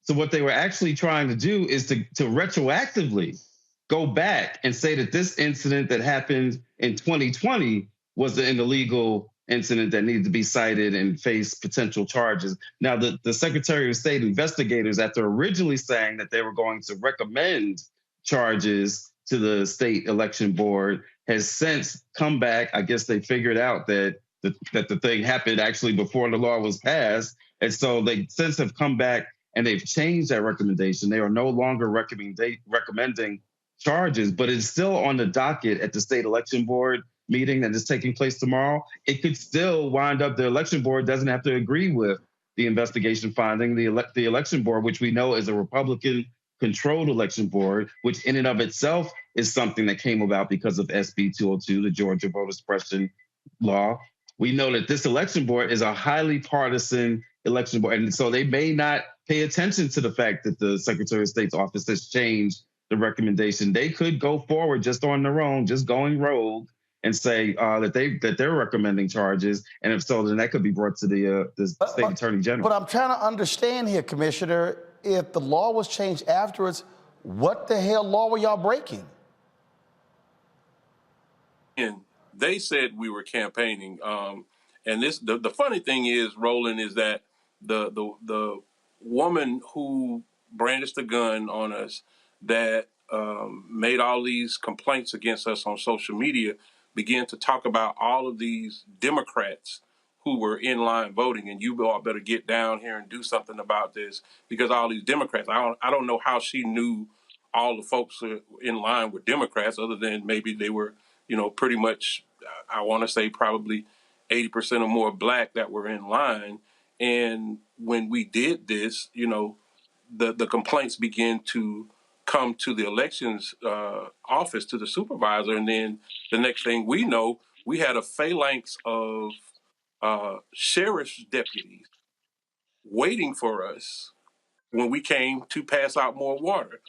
So what they were actually trying to do is to retroactively go back and say that this incident that happened in 2020 was an illegal incident that needed to be cited and face potential charges. Now, the Secretary of State investigators, after originally saying that they were going to recommend charges to the state election board, has since come back. I guess they figured out that the thing happened actually before the law was passed. And so they since have come back and they've changed that recommendation. They are no longer recommending charges, but it's still on the docket at the state election board meeting that is taking place tomorrow. It could still wind up, the election board doesn't have to agree with the investigation finding. The election board, which we know is a Republican-controlled election board, which in and of itself is something that came about because of SB 202, the Georgia voter suppression law. We know that this election board is a highly partisan election board, and so they may not pay attention to the fact that the Secretary of State's office has changed the recommendation. They could go forward just on their own, just going rogue, and say that they're recommending charges, and if so, then that could be brought to the state attorney general. But I'm trying to understand here, Commissioner, if the law was changed afterwards, what the hell law were y'all breaking? And they said we were campaigning. And this, the funny thing is, Roland, is that the woman who brandished the gun on us, that made all these complaints against us on social media, began to talk about all of these Democrats who were in line voting, and you all better get down here and do something about this, because all these Democrats, I don't know how she knew all the folks in line were Democrats, other than maybe they were, pretty much, I want to say probably 80% or more black that were in line. And when we did this, the complaints began to come to the elections office, to the supervisor. And then the next thing we know, we had a phalanx of sheriff's deputies waiting for us when we came to pass out more water,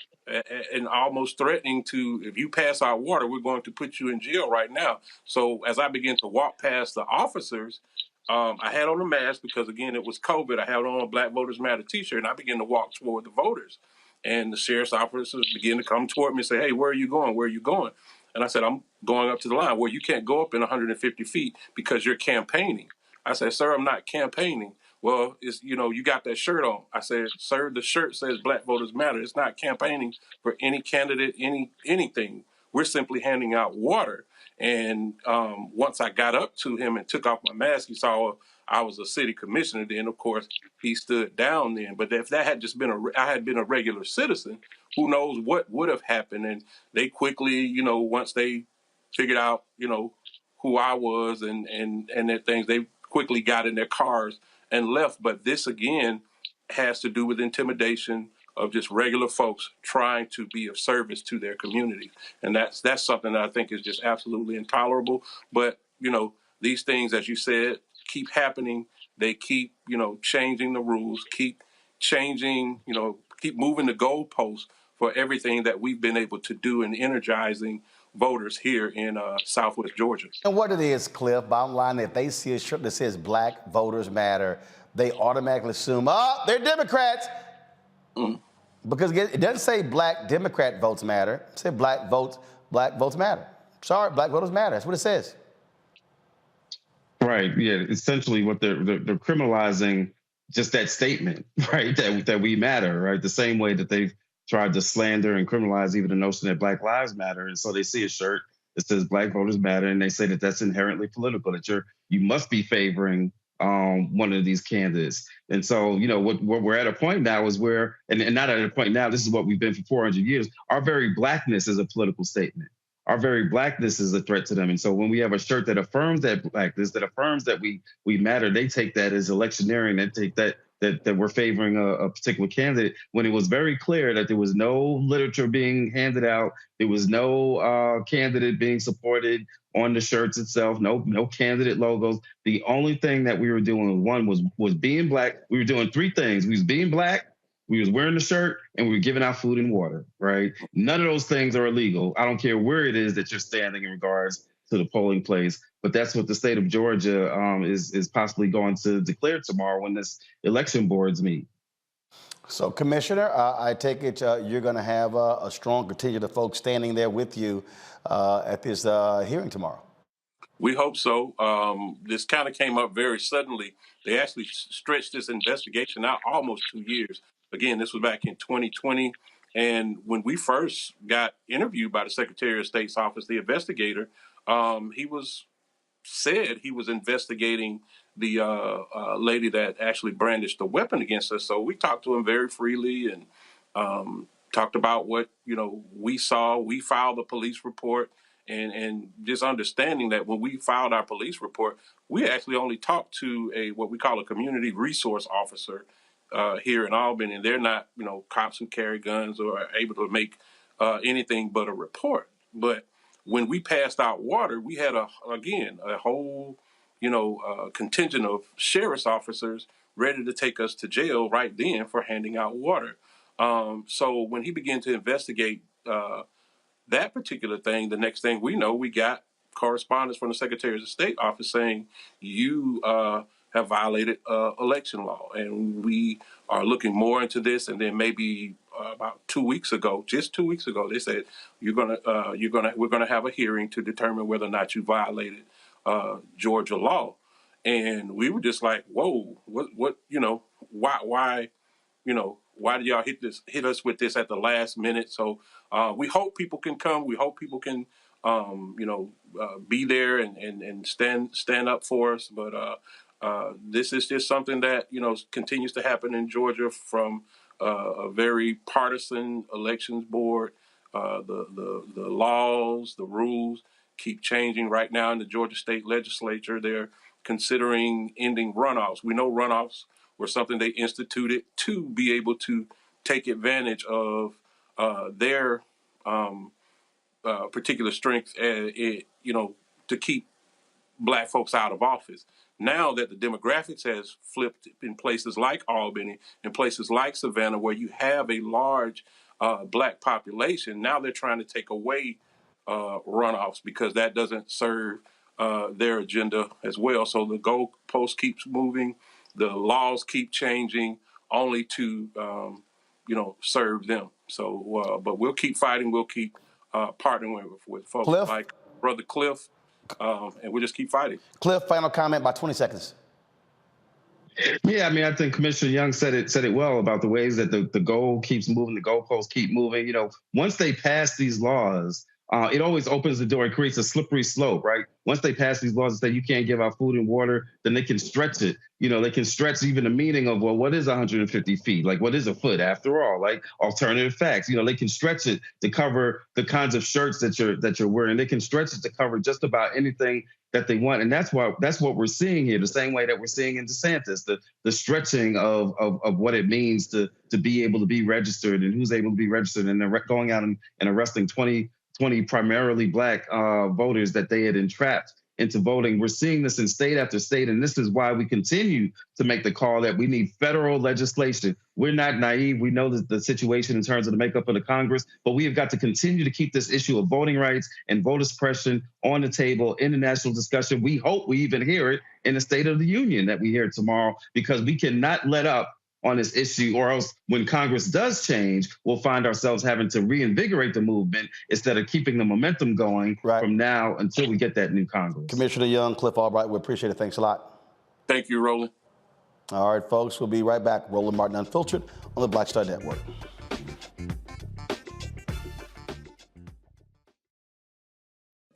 and almost threatening to, if you pass out water, we're going to put you in jail right now. So as I began to walk past the officers, I had on a mask because, again, it was COVID. I had on a Black Voters Matter t-shirt, and I began to walk toward the voters. And the sheriff's officers began to come toward me and say, "Hey, where are you going? Where are you going?" And I said, "I'm going up to the line." "Well, you can't go up in 150 feet because you're campaigning." I said, "Sir, I'm not campaigning." "Well, it's, you got that shirt on." I said, "Sir, the shirt says Black Voters Matter. It's not campaigning for any candidate, anything. We're simply handing out water." And once I got up to him and took off my mask, he saw I was a city commissioner. Then, of course, he stood down then. But if that had just been I had been a regular citizen, who knows what would have happened. And they quickly, once they figured out, who I was and that things, they quickly got in their cars and left. But this, again, has to do with intimidation of just regular folks trying to be of service to their community. And that's something that I think is just absolutely intolerable. But, these things, as you said, keep happening. They keep, changing the rules, keep changing, keep moving the goalposts for everything that we've been able to do in energizing voters here in Southwest Georgia. And what it is, Cliff, bottom line, if they see a shirt that says Black Voters Matter, they automatically assume, they're Democrats. Because it doesn't say Black Democrat votes matter. It says Black votes matter. Sorry, Black Voters Matter. That's what it says. Right. Yeah. Essentially, what they're criminalizing just that statement, right? That we matter, right? The same way that they've tried to slander and criminalize even the notion that Black Lives Matter. And so they see a shirt that says Black Voters Matter, and they say that that's inherently political, that you must be favoring one of these candidates. And so, what we're at a point now is where, and not at a point now, this is what we've been for 400 years, our very blackness is a political statement. Our very blackness is a threat to them. And so when we have a shirt that affirms that blackness, that affirms that we matter, they take that as electioneering. They take that we're favoring a particular candidate, when it was very clear that there was no literature being handed out. There was no candidate being supported on the shirts itself, no candidate logos. The only thing that we were doing was being black. We were doing three things. We was being black, we was wearing the shirt, and we were giving out food and water, right? None of those things are illegal. I don't care where it is that you're standing in regards to the polling place, but that's what the state of Georgia is possibly going to declare tomorrow when this election boards meet. So, Commissioner, I take it you're going to have a strong contingent of folks standing there with you at this hearing tomorrow. We hope so. This kind of came up very suddenly. They actually stretched this investigation out almost 2 years. Again, this was back in 2020. And when we first got interviewed by the Secretary of State's office, the investigator, he said he was investigating the lady that actually brandished the weapon against us. So we talked to him very freely and talked about what, we saw. We filed a police report, and just understanding that when we filed our police report, we actually only talked to what we call a community resource officer here in Albany, and they're not, cops who carry guns or are able to make anything but a report. But when we passed out water, we had a whole, contingent of sheriff's officers ready to take us to jail right then for handing out water. So when he began to investigate that particular thing, the next thing we know, we got correspondence from the Secretary of State office saying you have violated election law, and we are looking more into this. And then maybe about 2 weeks ago, just 2 weeks ago, they said we're gonna have a hearing to determine whether or not you violated Georgia law. And we were just like, whoa, what, why, why did y'all hit us with this at the last minute? So we hope people can come. We hope people can, be there and stand up for us. But this is just something that, continues to happen in Georgia from a very partisan elections board. The laws, the rules keep changing. Right now in the Georgia State Legislature, they're considering ending runoffs. We know runoffs were something they instituted to be able to take advantage of their particular strength, to keep black folks out of office. Now that the demographics has flipped in places like Albany, in places like Savannah, where you have a large black population, now they're trying to take away runoffs because that doesn't serve their agenda as well. So the goalpost keeps moving, the laws keep changing, only to serve them. So, but we'll keep fighting. We'll keep partnering with folks like Brother Cliff, and we'll just keep fighting. Cliff, final comment, about 20 seconds. Yeah, I mean, I think Commissioner Young said it well about the ways that the goal keeps moving, the goalposts keep moving. Once they pass these laws, it always opens the door. It creates a slippery slope, right? Once they pass these laws and say you can't give out food and water, then they can stretch it. They can stretch even the meaning of, well, what is 150 feet? Like, what is a foot after all? Like, alternative facts. They can stretch it to cover the kinds of shirts that you're wearing. They can stretch it to cover just about anything that they want. And that's what we're seeing here, the same way that we're seeing in DeSantis, the stretching of what it means to be able to be registered and who's able to be registered, and they're going out and arresting 20 primarily black voters that they had entrapped into voting. We're seeing this in state after state, and this is why we continue to make the call that we need federal legislation. We're not naive. We know the situation in terms of the makeup of the Congress, but we have got to continue to keep this issue of voting rights and voter suppression on the table in the national discussion. We hope we even hear it in the State of the Union that we hear tomorrow, because we cannot let up on this issue, or else when Congress does change, we'll find ourselves having to reinvigorate the movement instead of keeping the momentum going from now until we get that new Congress. Commissioner Young, Cliff Albright, we appreciate it. Thanks a lot. Thank you, Roland. All right, folks, we'll be right back. Roland Martin Unfiltered on the Black Star Network.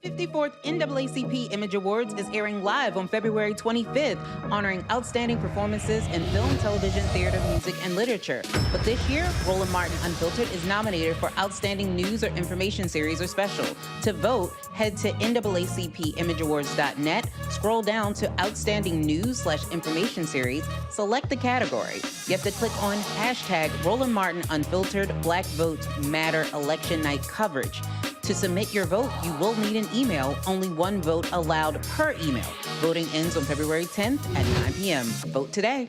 The 54th NAACP Image Awards is airing live on February 25th, honoring outstanding performances in film, television, theater, music, and literature. But this year, Roland Martin Unfiltered is nominated for Outstanding News or Information Series or Special. To vote, head to NAACPImageAwards.net, scroll down to Outstanding News/Information Series, select the category. You have to click on hashtag Roland Martin Unfiltered Black Votes Matter Election Night coverage. To submit your vote, you will need an email. Only one vote allowed per email. Voting ends on February 10th at 9 p.m. Vote today.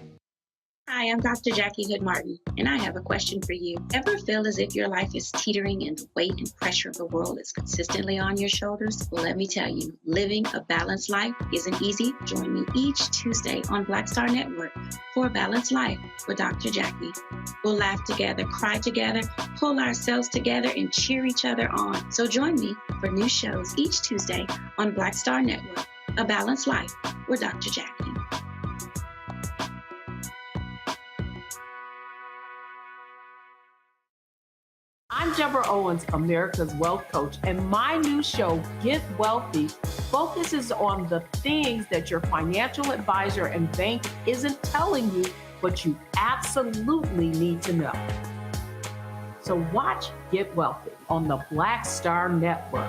Hi, I'm Dr. Jackie Hood Martin, and I have a question for you. Ever feel as if your life is teetering and the weight and pressure of the world is consistently on your shoulders? Well, let me tell you, living a balanced life isn't easy. Join me each Tuesday on Black Star Network for A Balanced Life with Dr. Jackie. We'll laugh together, cry together, pull ourselves together, and cheer each other on. So join me for new shows each Tuesday on Black Star Network, A Balanced Life with Dr. Jackie. I'm Deborah Owens, America's Wealth Coach, and my new show, Get Wealthy, focuses on the things that your financial advisor and bank isn't telling you, but you absolutely need to know. So watch Get Wealthy on the Black Star Network.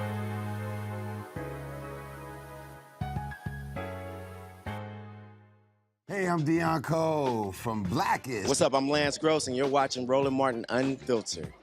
Hey, I'm Deion Cole from Blackish. What's up? I'm Lance Gross, and you're watching Roland Martin Unfiltered.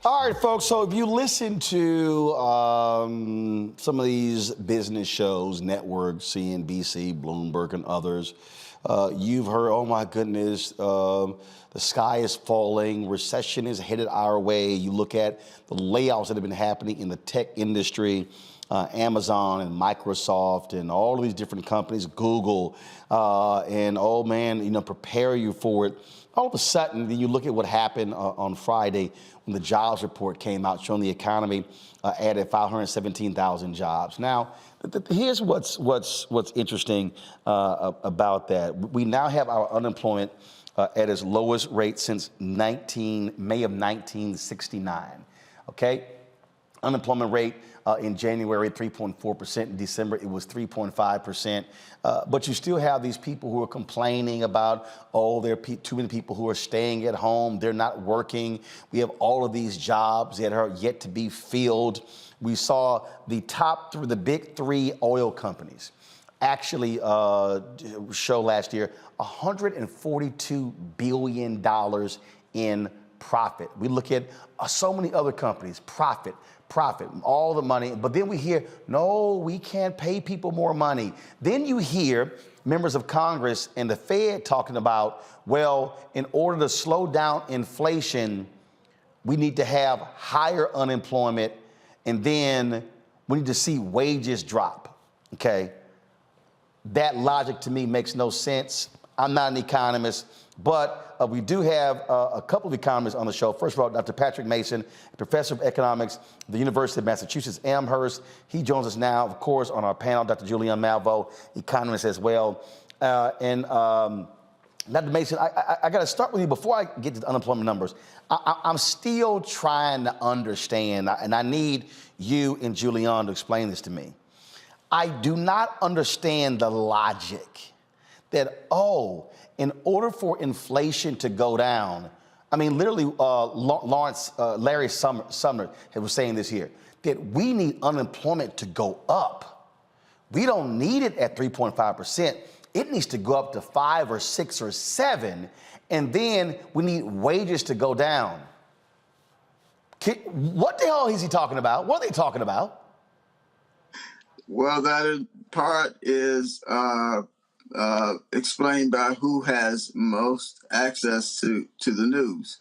All right, folks, so if you listen to some of these business shows, networks, CNBC, Bloomberg, and others, you've heard, oh my goodness, the sky is falling, recession is headed our way. You look at the layoffs that have been happening in the tech industry, Amazon and Microsoft and all of these different companies, Google, and oh man, prepare you for it. All of a sudden, then you look at what happened on Friday when the jobs report came out showing the economy added 517,000 jobs. Now, here's what's interesting about that. We now have our unemployment at its lowest rate since May of 1969. Okay, unemployment rate in January 3.4%. In December it was 3.5%. But you still have these people who are complaining about, oh, there are too many people who are staying at home. They're not working. We have all of these jobs that are yet to be filled. We saw the big three oil companies actually show last year $142 billion in profit. We look at so many other companies, profit, all the money. But then we hear, no, we can't pay people more money. Then you hear members of Congress and the Fed talking about, well, in order to slow down inflation, we need to have higher unemployment, and then we need to see wages drop, okay? That logic to me makes no sense. I'm not an economist, but we do have a couple of economists on the show. First of all, Dr. Patrick Mason, professor of economics at the University of Massachusetts Amherst. He joins us now, of course, on our panel. Dr. Julian Malvo, economist as well. And Dr. Mason, I got to start with you before I get to the unemployment numbers. I'm still trying to understand, and I need you and Julian to explain this to me. I do not understand the logic that, in order for inflation to go down, I mean, literally, Larry Sumner was saying this here, that we need unemployment to go up. We don't need it at 3.5%. It needs to go up to 5 or 6 or 7, and then we need wages to go down. What the hell is he talking about? What are they talking about? Well, that part is explained by who has most access to the news.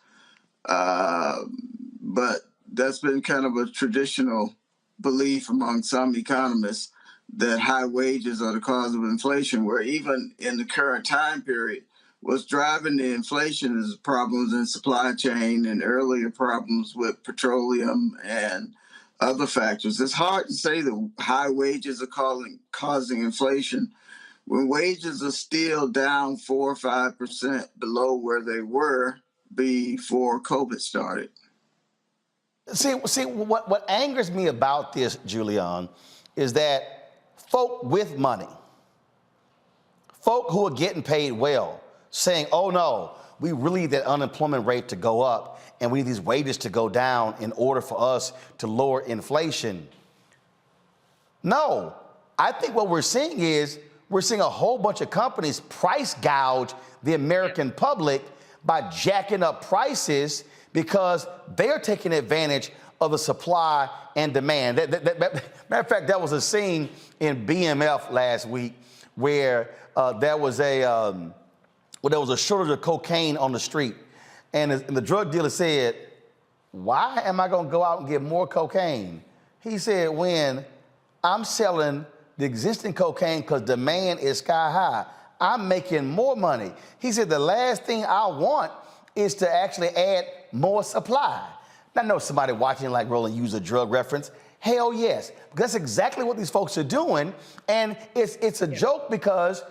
But that's been kind of a traditional belief among some economists that high wages are the cause of inflation, where even in the current time period, what's driving the inflation is problems in supply chain and earlier problems with petroleum and other factors. It's hard to say that high wages are causing inflation when wages are still down 4 or 5% below where they were before COVID started. See, what angers me about this, Julian, is that folk with money, folk who are getting paid well, saying, oh no, we really need that unemployment rate to go up and we need these wages to go down in order for us to lower inflation. No, I think what we're seeing is we're seeing a whole bunch of companies price gouge the American public by jacking up prices because they're taking advantage of the supply and demand. Matter of fact, that was a scene in BMF last week where there was a shortage of cocaine on the street. And the drug dealer said, why am I going to go out and get more cocaine? He said, when I'm selling the existing cocaine because demand is sky high, I'm making more money. He said, the last thing I want is to actually add more supply. Now, I know somebody watching like Roland use a drug reference. Hell yes, because that's exactly what these folks are doing. And it's a joke because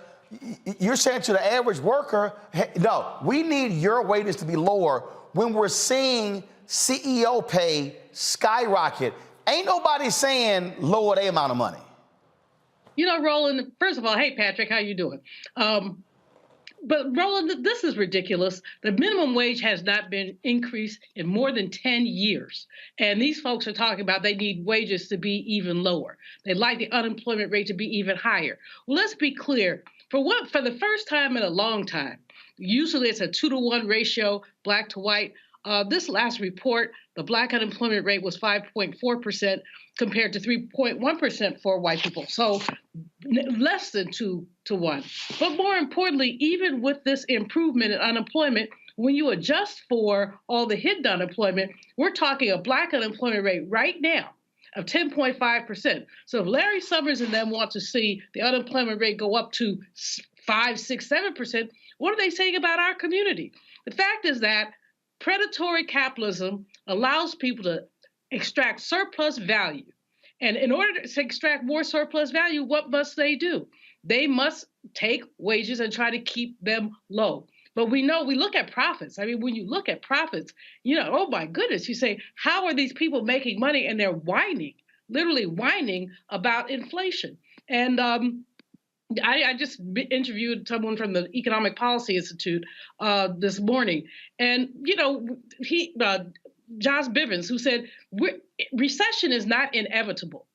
you're saying to the average worker, hey, no, we need your wages to be lower when we're seeing CEO pay skyrocket. Ain't nobody saying lower their amount of money. You know, Roland, first of all, hey, Patrick, how you doing? But Roland, this is ridiculous. The minimum wage has not been increased in more than 10 years. And these folks are talking about they need wages to be even lower. They'd like the unemployment rate to be even higher. Well, let's be clear. For the first time in a long time, usually it's a 2-to-1 ratio, black to white. This last report, the Black unemployment rate was 5.4% compared to 3.1% for white people. So less than 2 to 1. But more importantly, even with this improvement in unemployment, when you adjust for all the hidden unemployment, we're talking a Black unemployment rate right now of 10.5%. So if Larry Summers and them want to see the unemployment rate go up to 5, 6, 7%, what are they saying about our community? The fact is that predatory capitalism allows people to extract surplus value. And in order to extract more surplus value, what must they do? They must take wages and try to keep them low. But we know, we look at profits. I mean, when you look at profits, you know, oh my goodness, you say, how are these people making money? And they're whining, literally whining about inflation. And I just interviewed someone from the Economic Policy Institute this morning. And, you know, Josh Bivens, who said, recession is not inevitable.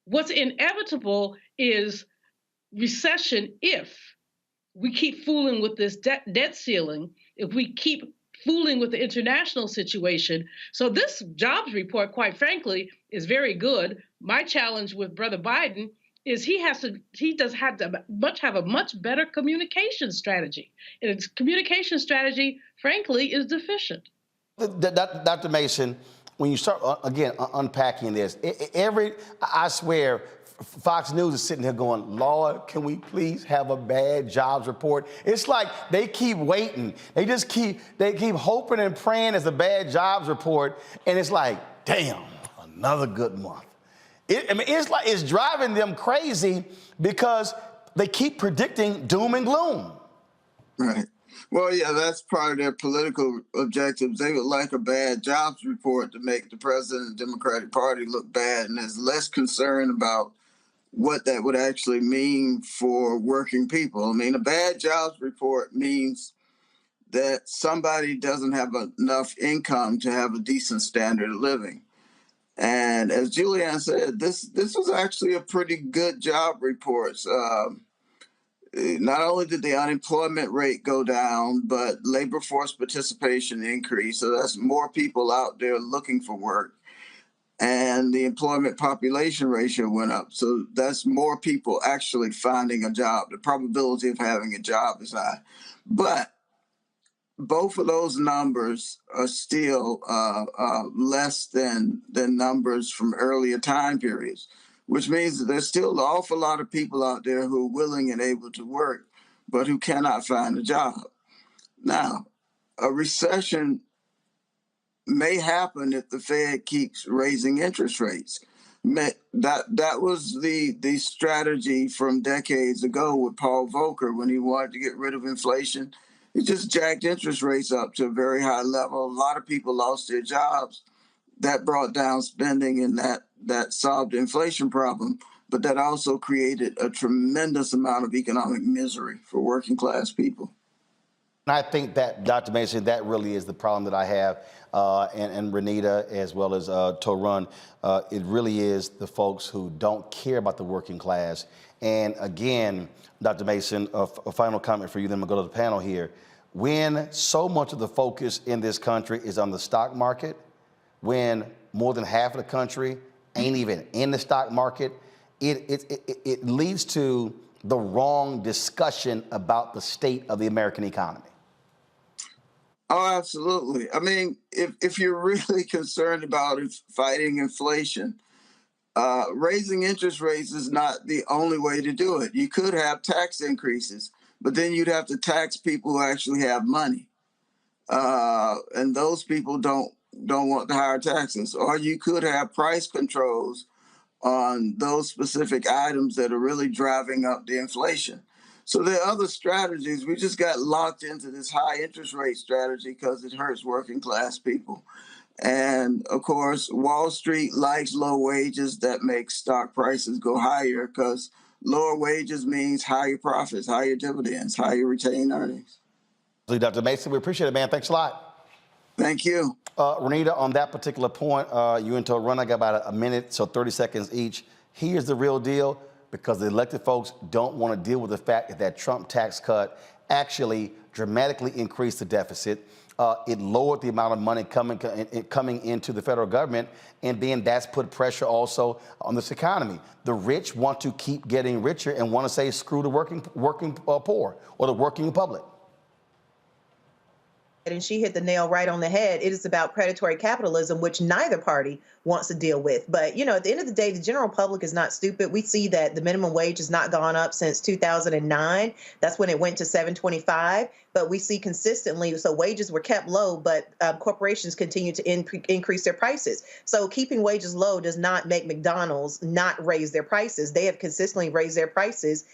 What's inevitable is recession if we keep fooling with this debt ceiling, if we keep fooling with the international situation. So this jobs report, quite frankly, is very good. My challenge with Brother Biden is he does have to have a much better communication strategy. And his communication strategy, frankly, is deficient. Dr. Mason, when you start, again, unpacking this, I swear, Fox News is sitting here going, Lord, can we please have a bad jobs report? It's like they keep waiting. They keep hoping and praying it's a bad jobs report. And it's like, damn, another good month. It's driving them crazy because they keep predicting doom and gloom. Right. Well, yeah, that's part of their political objectives. They would like a bad jobs report to make the president of the Democratic Party look bad, and there's less concern about what that would actually mean for working people. I mean, a bad jobs report means that somebody doesn't have enough income to have a decent standard of living. And as Julianne said, this was actually a pretty good job report. Not only did the unemployment rate go down, but labor force participation increased. So that's more people out there looking for work. And the employment population ratio went up. So that's more people actually finding a job. The probability of having a job is high. But both of those numbers are still less than numbers from earlier time periods, which means that there's still an awful lot of people out there who are willing and able to work, but who cannot find a job. Now, a recession may happen if the Fed keeps raising interest rates. That was the strategy from decades ago with Paul Volcker when he wanted to get rid of inflation. He just jacked interest rates up to a very high level. A lot of people lost their jobs. That brought down spending, and that solved the inflation problem. But that also created a tremendous amount of economic misery for working class people. And I think that, Dr. Mason, that really is the problem that I have, and Renita, as well as Torun. It really is the folks who don't care about the working class. And again, Dr. Mason, a final comment for you, then we'll go to the panel here. When so much of the focus in this country is on the stock market, when more than half of the country ain't even in the stock market, it leads to the wrong discussion about the state of the American economy. Oh, absolutely. I mean, if you're really concerned about fighting inflation, raising interest rates is not the only way to do it. You could have tax increases, but then you'd have to tax people who actually have money. And those people don't want the higher taxes. Or you could have price controls on those specific items that are really driving up the inflation. So there are other strategies. We just got locked into this high interest rate strategy because it hurts working class people. And of course, Wall Street likes low wages. That makes stock prices go higher because lower wages means higher profits, higher dividends, higher retained earnings. Dr. Mason, we appreciate it, man. Thanks a lot. Thank you. Renita, on that particular point, you and Torun, I got about a minute, so 30 seconds each. Here's the real deal, because the elected folks don't want to deal with the fact that that Trump tax cut actually dramatically increased the deficit. It lowered the amount of money coming into the federal government, and then that's put pressure also on this economy. The rich want to keep getting richer and want to say screw the working poor or the working public. And she hit the nail right on the head. It is about predatory capitalism, which neither party wants to deal with. But, you know, at the end of the day, the general public is not stupid. We see that the minimum wage has not gone up since 2009. That's when it went to $7.25. But we see consistently, so wages were kept low, but corporations continue to increase their prices. So keeping wages low does not make McDonald's not raise their prices. They have consistently raised their prices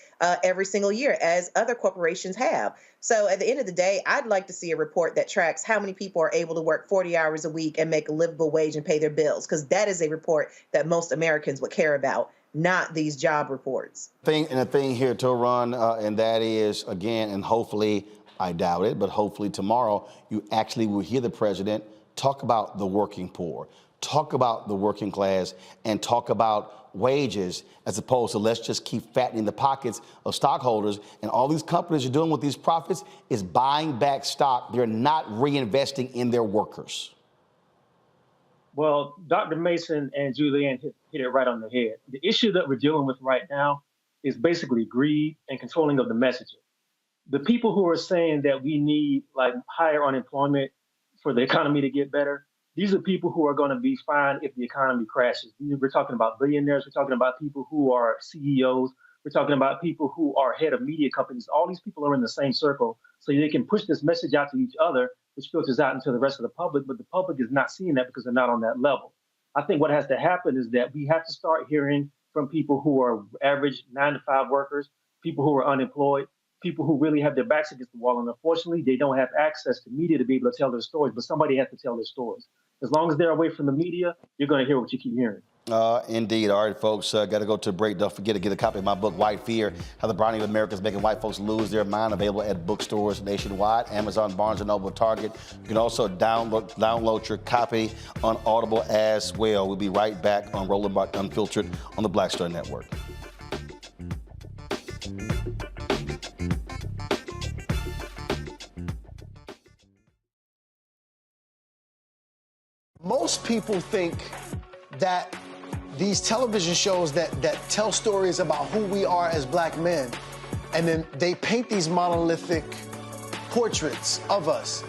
every single year, as other corporations have. So at the end of the day, I'd like to see a report that tracks how many people are able to work 40 hours a week and make a livable wage and pay their bills, because that is a report that most Americans would care about, not these job reports. The thing here to run, and that is, again, and hopefully, I doubt it, but hopefully tomorrow you actually will hear the president talk about the working poor, talk about the working class, and talk about wages, as opposed to let's just keep fattening the pockets of stockholders. And all these companies are doing with these profits is buying back stock. They're not reinvesting in their workers. Well, Dr. Mason and Julianne hit it right on the head. The issue that we're dealing with right now is basically greed and controlling of the messaging. The people who are saying that we need like higher unemployment for the economy to get better, these are people who are going to be fine if the economy crashes. We're talking about billionaires. We're talking about people who are CEOs. We're talking about people who are head of media companies. All these people are in the same circle, so they can push this message out to each other, which filters out into the rest of the public. But the public is not seeing that because they're not on that level. I think what has to happen is that we have to start hearing from people who are average 9-to-5 workers, people who are unemployed, people who really have their backs against the wall. And unfortunately, they don't have access to media to be able to tell their stories, but somebody has to tell their stories. As long as they're away from the media, you're going to hear what you keep hearing. Indeed. All right, folks, got to go to a break. Don't forget to get a copy of my book, White Fear, How the Browning of America is Making White Folks Lose Their Mind, available at bookstores nationwide, Amazon, Barnes & Noble, Target. You can also download your copy on Audible as well. We'll be right back on Roland Martin Unfiltered on the Black Star Network. Most people think that these television shows that tell stories about who we are as black men, and then they paint these monolithic portraits of us.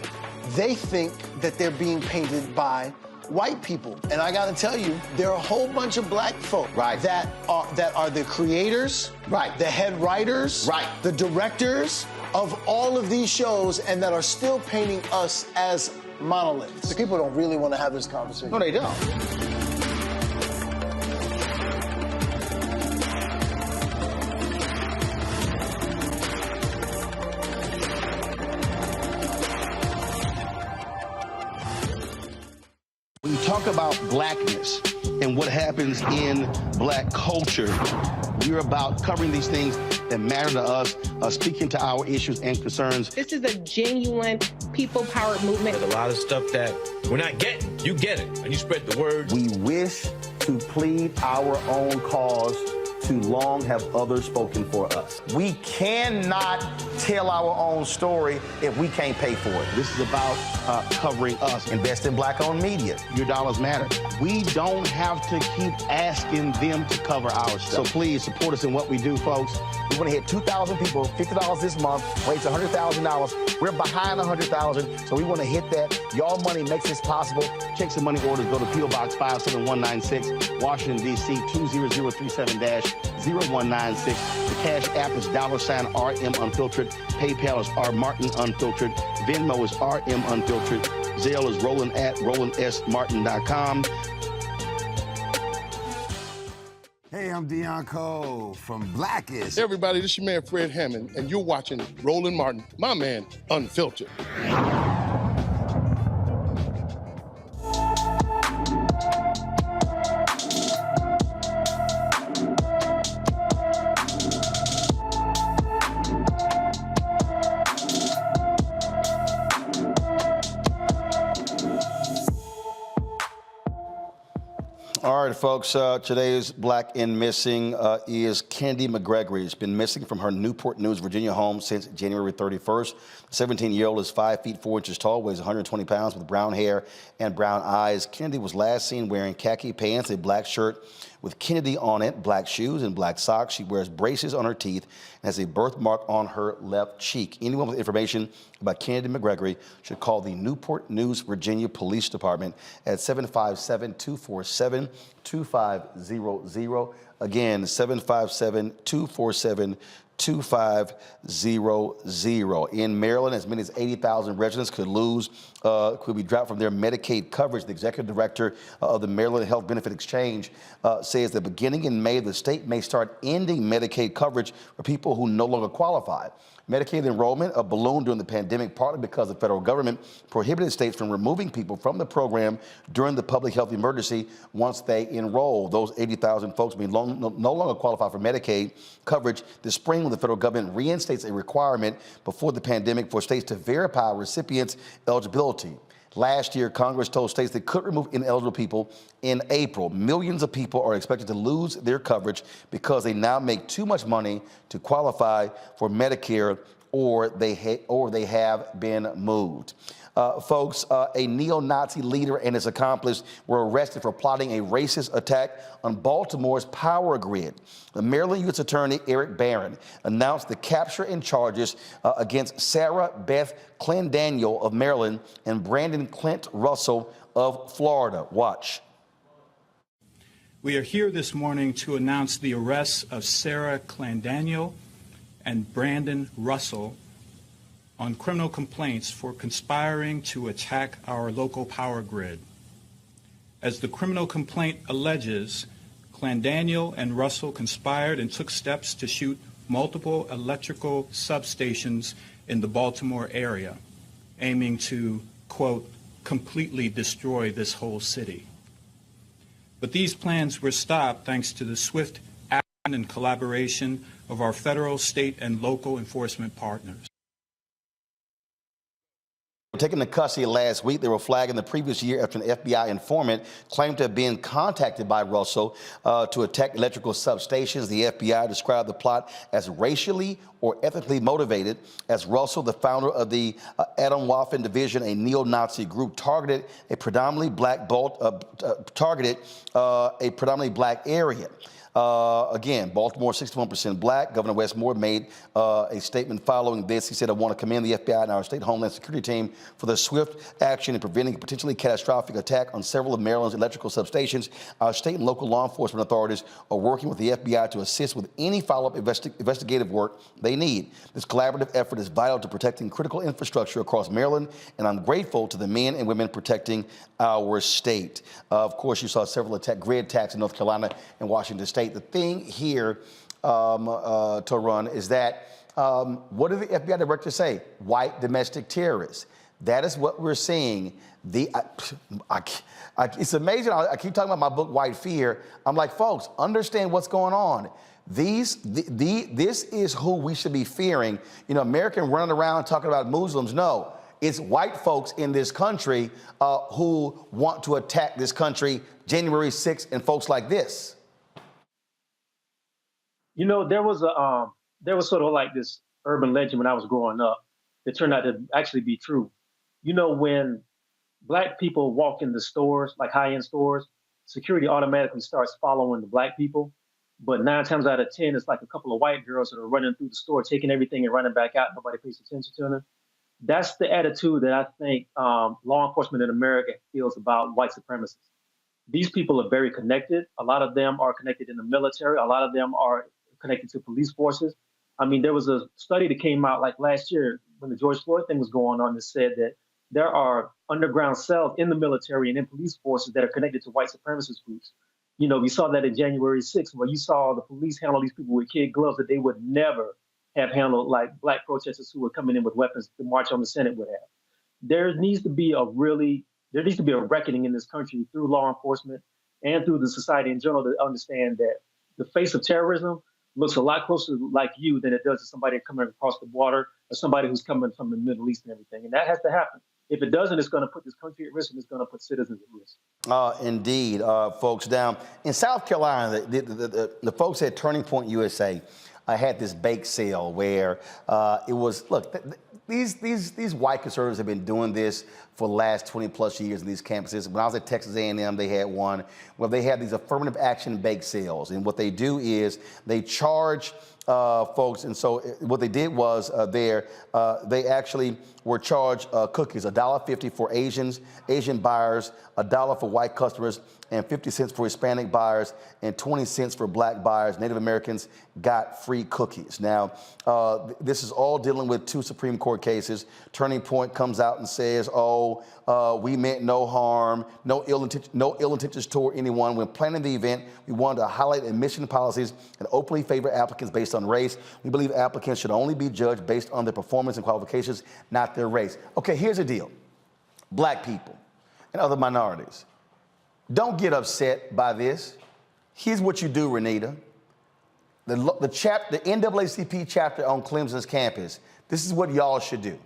They think that they're being painted by white people. And I gotta tell you, there are a whole bunch of black folk that are the creators, the head writers, the directors of all of these shows, and that are still painting us as monoliths. The people don't really want to have this conversation. No, they don't. When you talk about blackness and what happens in black culture, we're about covering these things that matter to us, speaking to our issues and concerns. This is a genuine people-powered movement. There's a lot of stuff that we're not getting. You get it, and you spread the word. We wish to plead our own cause. Too long have others spoken for us. We cannot tell our own story if we can't pay for it. This is about covering us. Invest in black-owned media. Your dollars matter. We don't have to keep asking them to cover our stuff. So please support us in what we do, folks. We want to hit 2,000 people, $50 this month, raise $100,000. We're behind 100,000, so we want to hit that. Y'all money makes this possible. Checks and money orders go to P.O. Box 57196, Washington, D.C. 20037-0196. The Cash App is $RM Unfiltered. PayPal is R Martin Unfiltered. Venmo is RM Unfiltered. Zelle is Roland at RolandSMartin.com. Hey, I'm Deion Cole from Blackish. Hey everybody, this is your man Fred Hammond, and you're watching Roland Martin, my man, Unfiltered. All right, folks, today's Black and Missing is Kennedy McGregory. She's been missing from her Newport News, Virginia home since January 31st. The 17-year-old is 5 feet 4 inches tall, weighs 120 pounds with brown hair and brown eyes. Kennedy was last seen wearing khaki pants, a black shirt with Kennedy on it, black shoes and black socks. She wears braces on her teeth and has a birthmark on her left cheek. Anyone with information about Kennedy McGregory should call the Newport News, Virginia Police Department at 757-247-2500. Again, 757-247-2500. In Maryland, as many as 80,000 residents could be dropped from their Medicaid coverage. The executive director of the Maryland Health Benefit Exchange says that beginning in May, the state may start ending Medicaid coverage for people who no longer qualify. Medicaid enrollment ballooned during the pandemic, partly because the federal government prohibited states from removing people from the program during the public health emergency once they enroll. Those 80,000 folks may no longer qualify for Medicaid coverage this spring when the federal government reinstates a requirement before the pandemic for states to verify recipients' eligibility. Last year, Congress told states they could remove ineligible people in April. Millions of people are expected to lose their coverage because they now make too much money to qualify for Medicare, or they have been moved. Folks, a neo-Nazi leader and his accomplice were arrested for plotting a racist attack on Baltimore's power grid. The Maryland U.S. Attorney Eric Barron announced the capture and charges against Sarah Beth Clendaniel of Maryland and Brandon Clint Russell of Florida. Watch. We are here this morning to announce the arrests of Sarah Clendaniel and Brandon Russell on criminal complaints for conspiring to attack our local power grid. As the criminal complaint alleges, Clendaniel and Russell conspired and took steps to shoot multiple electrical substations in the Baltimore area, aiming to, quote, completely destroy this whole city. But these plans were stopped thanks to the swift action and collaboration of our federal, state, and local enforcement partners. Taken into custody last week, they were flagged in the previous year after an FBI informant claimed to have been contacted by Russell to attack electrical substations. The FBI described the plot as racially or ethnically motivated, as Russell, the founder of the Adam Waffen Division, a neo-Nazi group, targeted a predominantly black area. Again, Baltimore, 61% black. Governor Wes Moore made a statement following this. He said, I want to commend the FBI and our state Homeland Security team for their swift action in preventing a potentially catastrophic attack on several of Maryland's electrical substations. Our state and local law enforcement authorities are working with the FBI to assist with any follow-up investigative work they need. This collaborative effort is vital to protecting critical infrastructure across Maryland, and I'm grateful to the men and women protecting our state. Of course, you saw several grid attacks in North Carolina and Washington State. The thing here, to run, is that what did the FBI director say? White domestic terrorists. That is what we're seeing. It's amazing. I keep talking about my book, White Fear. I'm like, folks, understand what's going on. This is who we should be fearing. You know, American running around talking about Muslims. No, it's white folks in this country who want to attack this country, January 6th, and folks like this. You know, there was sort of like this urban legend when I was growing up that turned out to actually be true. You know, when black people walk in the stores, like high-end stores, security automatically starts following the black people. But 9 times out of 10, it's like a couple of white girls that are running through the store, taking everything and running back out. Nobody pays attention to them. That's the attitude that I think law enforcement in America feels about white supremacists. These people are very connected. A lot of them are connected in the military. A lot of them are connected to police forces. I mean, there was a study that came out like last year when the George Floyd thing was going on that said that there are underground cells in the military and in police forces that are connected to white supremacist groups. You know, we saw that in January 6th, where you saw the police handle these people with kid gloves that they would never have handled, like black protesters who were coming in with weapons to march on the Senate would have. There needs to be a reckoning in this country through law enforcement and through the society in general to understand that the face of terrorism looks a lot closer like you than it does to somebody coming across the water or somebody who's coming from the Middle East and everything. And that has to happen. If it doesn't, it's going to put this country at risk, and it's going to put citizens at risk. Indeed, folks. Down in South Carolina, the folks at Turning Point USA had this bake sale where it was, look, these white conservatives have been doing this for the last 20 plus years in these campuses. When I was at Texas A&M, they had one where they had these affirmative action bake sales. And what they do is they charge folks, and so what they did was they actually were charged cookies, $1.50 for Asian buyers, $1 for white customers, and 50 cents for Hispanic buyers, and 20 cents for black buyers. Native Americans got free cookies. Now, this is all dealing with 2 Supreme Court cases. Turning Point comes out and says, we meant no harm, no ill intentions toward anyone. When planning the event, we wanted to highlight admission policies and openly favor applicants based on race. We believe applicants should only be judged based on their performance and qualifications, not their race. Okay, here's the deal. Black people and other minorities, don't get upset by this. Here's what you do, Renita. The NAACP chapter on Clemson's campus, this is what y'all should do.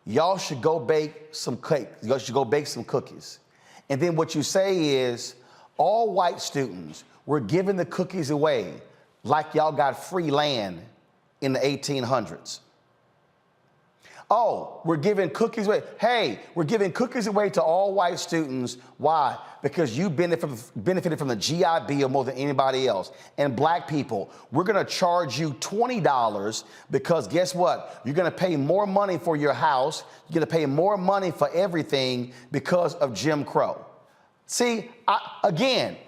Y'all should go bake some cake. Y'all should go bake some cookies. And then what you say is, all white students were giving the cookies away like y'all got free land in the 1800s. Oh, we're giving cookies away. Hey, we're giving cookies away to all white students. Why? Because you benefited from the GI Bill more than anybody else. And black people, we're going to charge you $20 because guess what? You're going to pay more money for your house. You're going to pay more money for everything because of Jim Crow. See, again,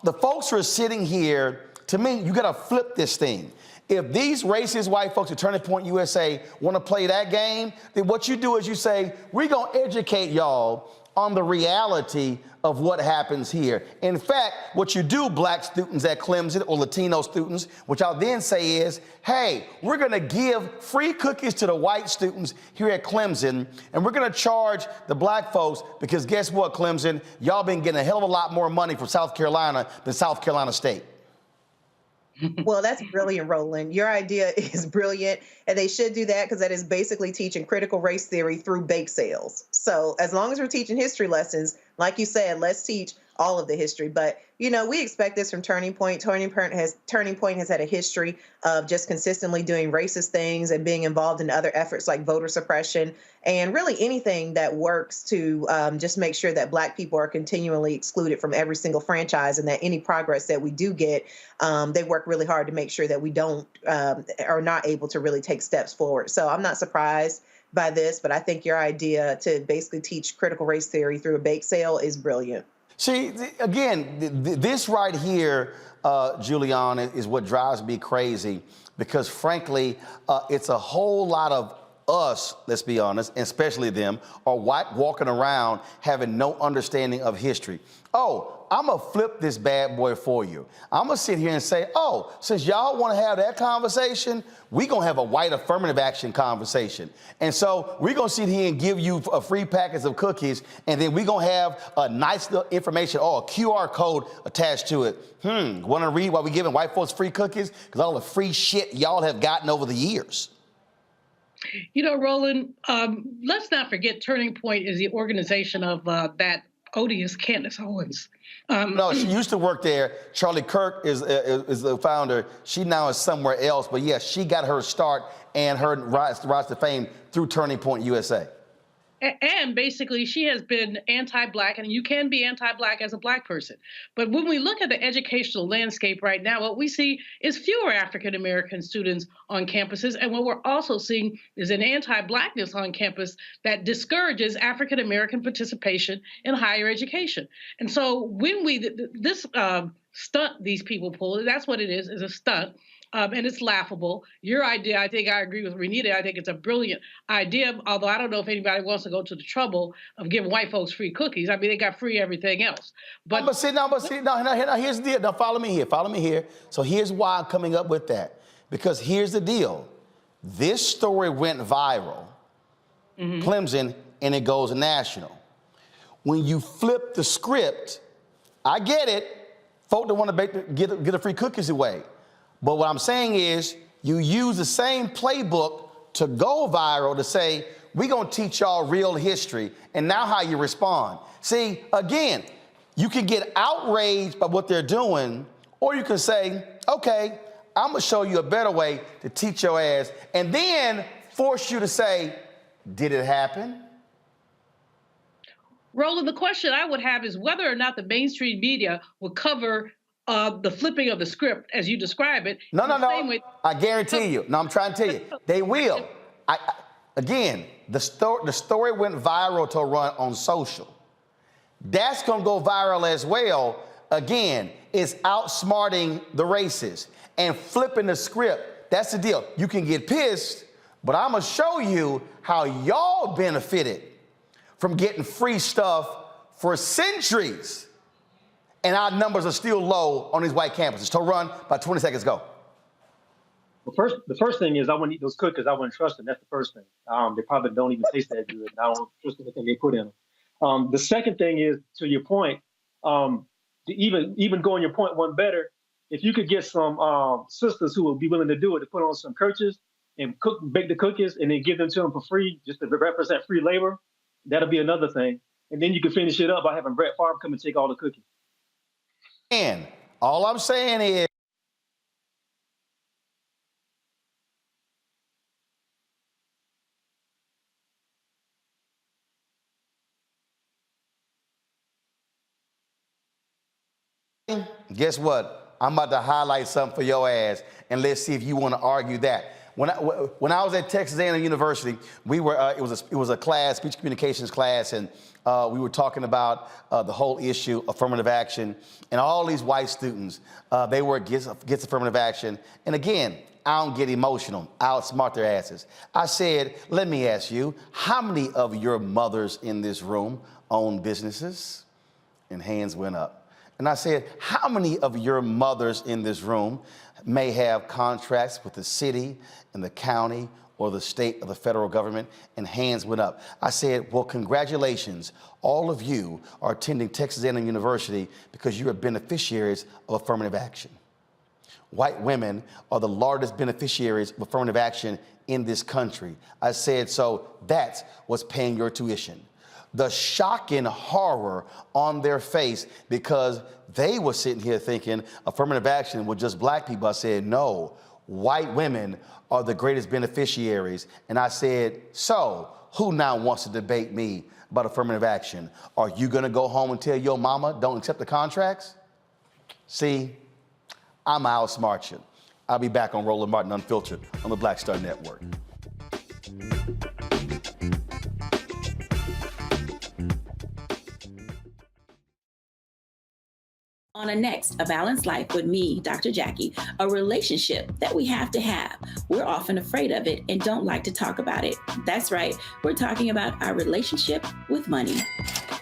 the folks who are sitting here, to me, you got to flip this thing. If these racist white folks at Turning Point USA want to play that game, then what you do is you say, we're going to educate y'all on the reality of what happens here. In fact, what you do, black students at Clemson or Latino students, which I'll then say is, hey, we're going to give free cookies to the white students here at Clemson, and we're going to charge the black folks because guess what, Clemson? Y'all been getting a hell of a lot more money from South Carolina than South Carolina State. Well, that's brilliant, Roland. Your idea is brilliant, and they should do that because that is basically teaching critical race theory through bake sales. So as long as we're teaching history lessons, like you said, let's teach all of the history. But, you know, we expect this from Turning Point. Turning Point has had a history of just consistently doing racist things and being involved in other efforts like voter suppression and really anything that works to just make sure that black people are continually excluded from every single franchise, and that any progress that we do get, they work really hard to make sure that we don't are not able to really take steps forward. So I'm not surprised by this, but I think your idea to basically teach critical race theory through a bake sale is brilliant. See, again, this right here, Julian, is what drives me crazy because, frankly, it's a whole lot of us, let's be honest, and especially them, are white walking around having no understanding of history. Oh, I'm going to flip this bad boy for you. I'm going to sit here and say, oh, since y'all want to have that conversation, we're going to have a white affirmative action conversation. And so we're going to sit here and give you a free package of cookies, and then we're going to have a nice little information, a QR code attached to it. Want to read why we're giving white folks free cookies? Because all the free shit y'all have gotten over the years. You know, Roland, let's not forget Turning Point is the organization of that odious Candace Owens. No, she used to work there. Charlie Kirk is the founder. She now is somewhere else. But yes, she got her start and her rise to fame through Turning Point USA. And basically, she has been anti-Black, and you can be anti-Black as a Black person. But when we look at the educational landscape right now, what we see is fewer African-American students on campuses. And what we're also seeing is an anti-Blackness on campus that discourages African-American participation in higher education. And so when this stunt these people pull, that's what it is a stunt. And it's laughable. Your idea, I think I agree with Renita. I think it's a brilliant idea, although I don't know if anybody wants to go to the trouble of giving white folks free cookies. I mean, they got free everything else. But here's the deal. Now, follow me here. So here's why I'm coming up with that. Because here's the deal. This story went viral, Clemson, and it goes national. When you flip the script, I get it. Folk don't want to get the free cookies away. But what I'm saying is you use the same playbook to go viral to say, we're going to teach y'all real history, and now how you respond. See, again, you can get outraged by what they're doing, or you can say, okay, I'm going to show you a better way to teach your ass, and then force you to say, did it happen? Roland, the question I would have is whether or not the mainstream media will cover the flipping of the script as you describe it. No. I guarantee you. No, I'm trying to tell you. They will. Again, the story went viral to run on social. That's going to go viral as well. Again, it's outsmarting the racists and flipping the script. That's the deal. You can get pissed, but I'm going to show you how y'all benefited from getting free stuff for centuries. And our numbers are still low on these white campuses. To run, about 20 seconds, go. Well, the first thing is I wouldn't eat those cookies. I wouldn't trust them. That's the first thing. They probably don't even taste that good. And I don't trust anything they put in them. The second thing is, to your point, to even go on your point one better, if you could get some sisters who will be willing to do it, to put on some kerchiefs and bake the cookies and then give them to them for free, just to represent free labor, that'll be another thing. And then you can finish it up by having Brett Favre come and take all the cookies. And all I'm saying is, guess what? I'm about to highlight something for your ass, and let's see if you want to argue that. When I was at Texas A&M University, we were it was a class, speech communications class, and we were talking about the whole issue of affirmative action, and all these white students, they were against affirmative action. And again, I don't get emotional. I outsmart their asses. I said, let me ask you, how many of your mothers in this room own businesses? And hands went up. And I said, how many of your mothers in this room may have contracts with the city and the county or the state or the federal government? And hands went up. I said, well, congratulations. All of you are attending Texas A&M University because you are beneficiaries of affirmative action. White women are the largest beneficiaries of affirmative action in this country. I said, so that's what's paying your tuition. The shock and horror on their face because they were sitting here thinking affirmative action was just black people. I said, no, white women are the greatest beneficiaries. And I said, so who now wants to debate me about affirmative action? Are you gonna go home and tell your mama don't accept the contracts? See, I'm outsmart you. I'll be back on Roland Martin Unfiltered on the Black Star Network. On a next, A Balanced Life with me, Dr. Jackie, a relationship that we have to have. We're often afraid of it and don't like to talk about it. That's right, we're talking about our relationship with money.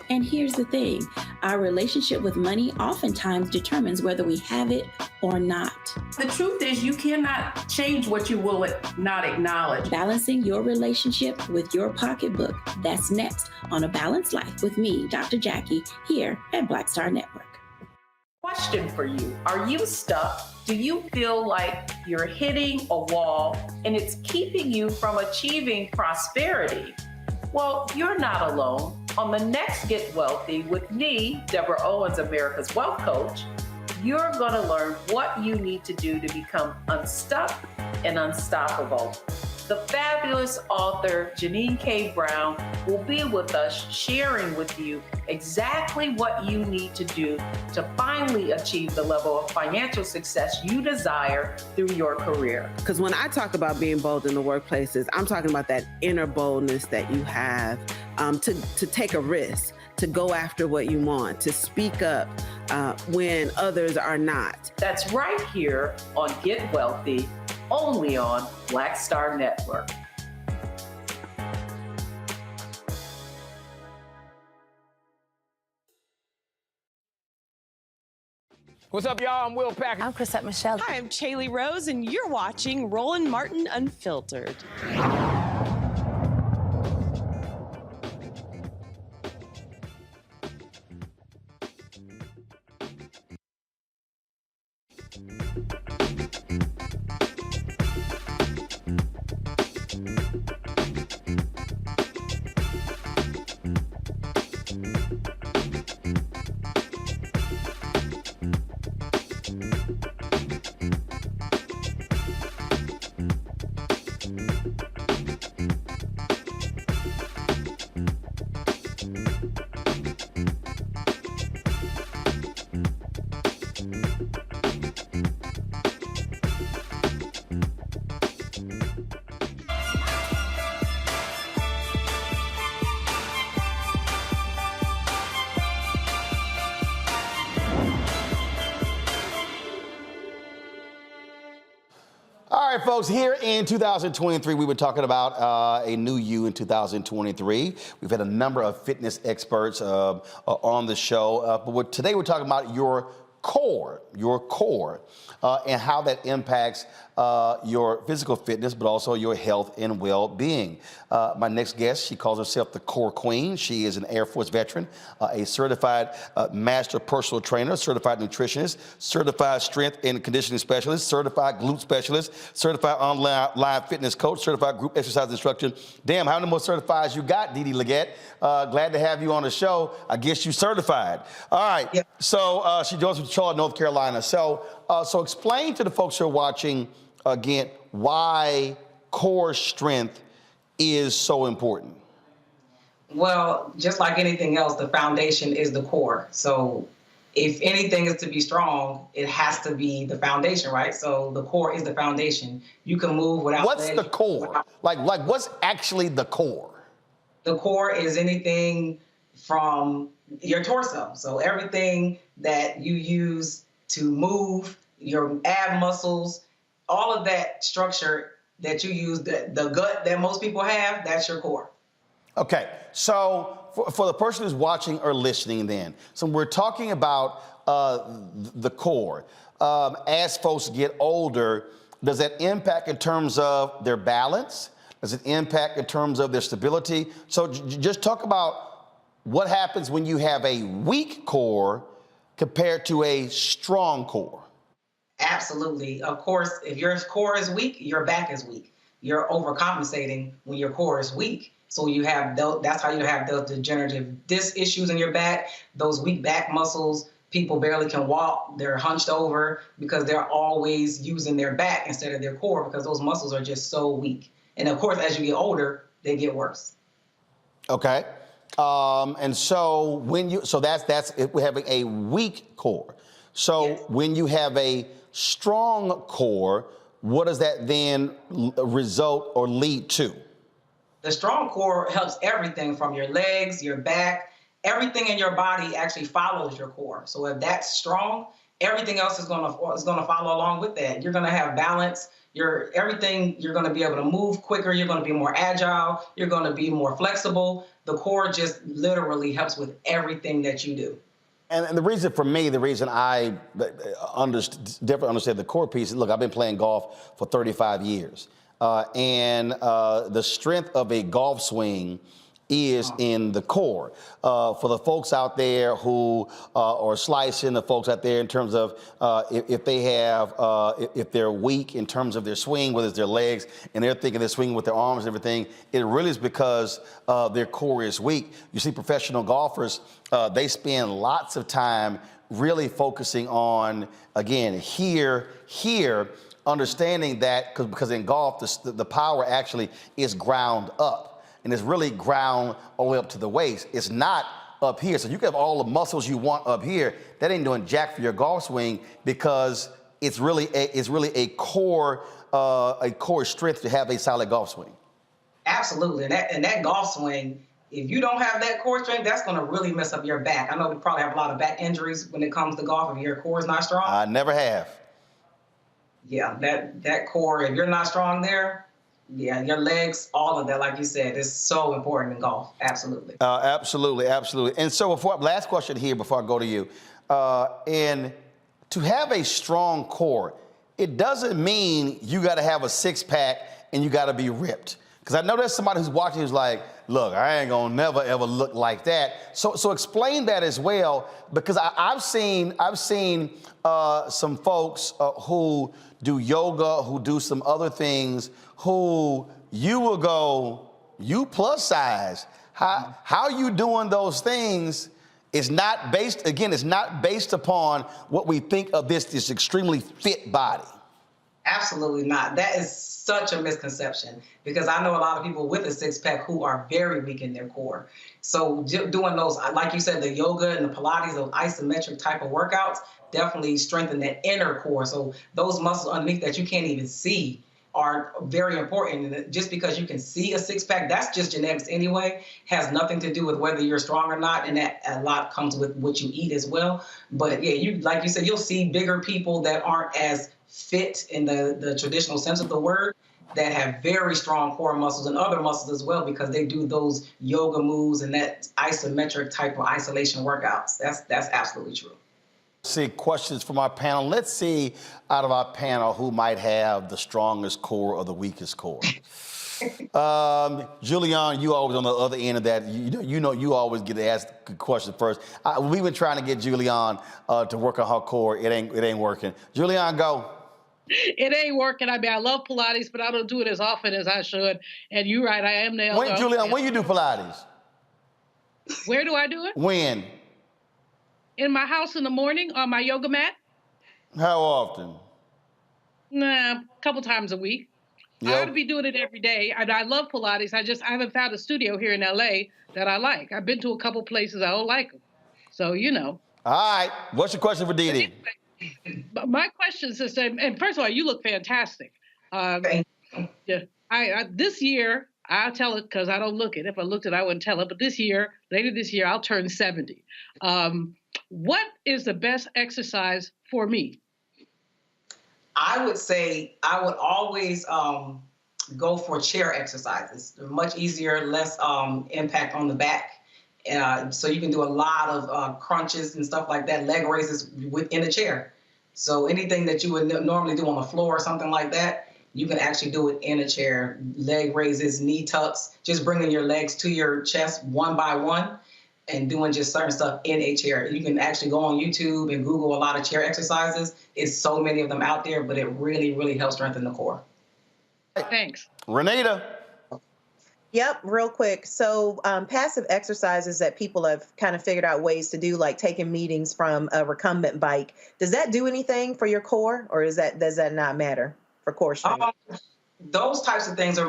And here's the thing, our relationship with money oftentimes determines whether we have it or not. The truth is you cannot change what you will not acknowledge. Balancing your relationship with your pocketbook. That's next on A Balanced Life with me, Dr. Jackie, here at Black Star Network. Question for you. Are you stuck? Do you feel like you're hitting a wall and it's keeping you from achieving prosperity? Well, you're not alone. On the next Get Wealthy with me, Deborah Owens, America's Wealth Coach, you're going to learn what you need to do to become unstuck and unstoppable. The fabulous author Janine K. Brown will be with us sharing with you exactly what you need to do to finally achieve the level of financial success you desire through your career. Because when I talk about being bold in the workplaces, I'm talking about that inner boldness that you have to take a risk, to go after what you want, to speak up when others are not. That's right here on Get Wealthy, only on Black Star Network. What's up, y'all? I'm Will Packer. I'm Chrisette Michelle. Hi, I'm Chaley Rose, and you're watching Roland Martin Unfiltered. All right, folks, here in 2023, we were talking about a new you in 2023. We've had a number of fitness experts on the show, but today we're talking about your core, and how that impacts your physical fitness, but also your health and well-being. My next guest, she calls herself the Core Queen. She is an Air Force veteran, a certified master personal trainer, certified nutritionist, certified strength and conditioning specialist, certified glute specialist, certified online fitness coach, certified group exercise instructor. Damn, how many more certifieds you got, Dee Dee Leggett? Glad to have you on the show. I guess you certified. All right. Yep. So she joins from Charlotte, North Carolina. So explain to the folks who are watching again why core strength is so important. Well, just like anything else, the foundation is the core. So if anything is to be strong, it has to be the foundation, right? So the core is the foundation. You can move without. What's the core? Like what's actually the core? The core is anything from your torso. So everything that you use to move, your ab muscles, all of that structure that you use, the gut that most people have, that's your core. Okay, so for the person who's watching or listening then, so we're talking about the core. As folks get older, does that impact in terms of their balance? Does it impact in terms of their stability? So just talk about what happens when you have a weak core compared to a strong core. Absolutely. Of course, if your core is weak, your back is weak. You're overcompensating when your core is weak. So you have that's how you have those degenerative disc issues in your back, those weak back muscles. People barely can walk. They're hunched over because they're always using their back instead of their core because those muscles are just so weak. And of course, as you get older, they get worse. Okay. And so that's if we're having a weak core. So yes. When you have a strong core, what does that then result or lead to? The strong core helps everything from your legs, your back, everything in your body actually follows your core. So if that's strong, everything else is going to follow along with that. You're going to have balance. You're going to be able to move quicker. You're going to be more agile. You're going to be more flexible. The core just literally helps with everything that you do. And the reason for me, the reason I definitely understand the core piece is, look, I've been playing golf for 35 years. And the strength of a golf swing is in the core. For the folks out there who are slicing, the folks out there in terms of if they're weak in terms of their swing, whether it's their legs, and they're thinking they're swinging with their arms and everything, it really is because their core is weak. You see professional golfers, they spend lots of time really focusing on, again, here, understanding that because in golf, the power actually is ground up. And it's really ground all the way up to the waist. It's not up here. So you can have all the muscles you want up here. That ain't doing jack for your golf swing because it's really a core strength to have a solid golf swing. Absolutely. And that golf swing, if you don't have that core strength, that's going to really mess up your back. I know we probably have a lot of back injuries when it comes to golf if your core is not strong. I never have. Yeah, that core, if you're not strong there, yeah, your legs, all of that, like you said, is so important in golf. Absolutely. Absolutely. And so last question here before I go to you. And to have a strong core, it doesn't mean you got to have a six-pack and you got to be ripped. Because I know there's somebody who's watching who's like, look, I ain't going to never, ever look like that. So explain that as well, because I've seen some folks who do yoga, who do some other things, who you will go, you plus size. How you doing those things is not based, again, it's not based upon what we think of this extremely fit body. Absolutely not. That is such a misconception because I know a lot of people with a six-pack who are very weak in their core. So doing those, like you said, the yoga and the Pilates, those isometric type of workouts, definitely strengthen that inner core. So those muscles underneath that you can't even see, are very important. And just because you can see a six-pack, that's just genetics anyway, has nothing to do with whether you're strong or not, and that a lot comes with what you eat as well. But yeah, you like you said, you'll see bigger people that aren't as fit in the traditional sense of the word, that have very strong core muscles and other muscles as well, because they do those yoga moves and that isometric type of isolation workouts. That's absolutely true. See questions from our panel. Let's see out of our panel who might have the strongest core or the weakest core. Julian, you always on the other end of that. You always get asked the question first. We've been trying to get Julian to work on her core. It ain't working. Julian, go. It ain't working. I mean, I love Pilates, but I don't do it as often as I should. And you're right, I am nailed up. Julian, when you do Pilates? Where do I do it? When? In my house in the morning on my yoga mat. How often? Nah, a couple times a week. Yep. I ought to be doing it every day. I love Pilates. I haven't found a studio here in LA that I like. I've been to a couple places. I don't like them. So, you know. All right. What's your question for Dee Dee? My question, sister, and first of all, you look fantastic. Yeah, this year, I'll tell it because I don't look it. If I looked it, I wouldn't tell it. But later this year, I'll turn 70. What is the best exercise for me? I would say I would always go for chair exercises. They're much easier, less impact on the back. So you can do a lot of crunches and stuff like that, leg raises within a chair. So anything that you would normally do on the floor or something like that, you can actually do it in a chair. Leg raises, knee tucks, just bringing your legs to your chest one by one and doing just certain stuff in a chair. You can actually go on YouTube and Google a lot of chair exercises. It's so many of them out there, but it really, really helps strengthen the core. Thanks. Renita. Yep, real quick. So passive exercises that people have kind of figured out ways to do, like taking meetings from a recumbent bike. Does that do anything for your core, or does that not matter for core strength? Those types of things are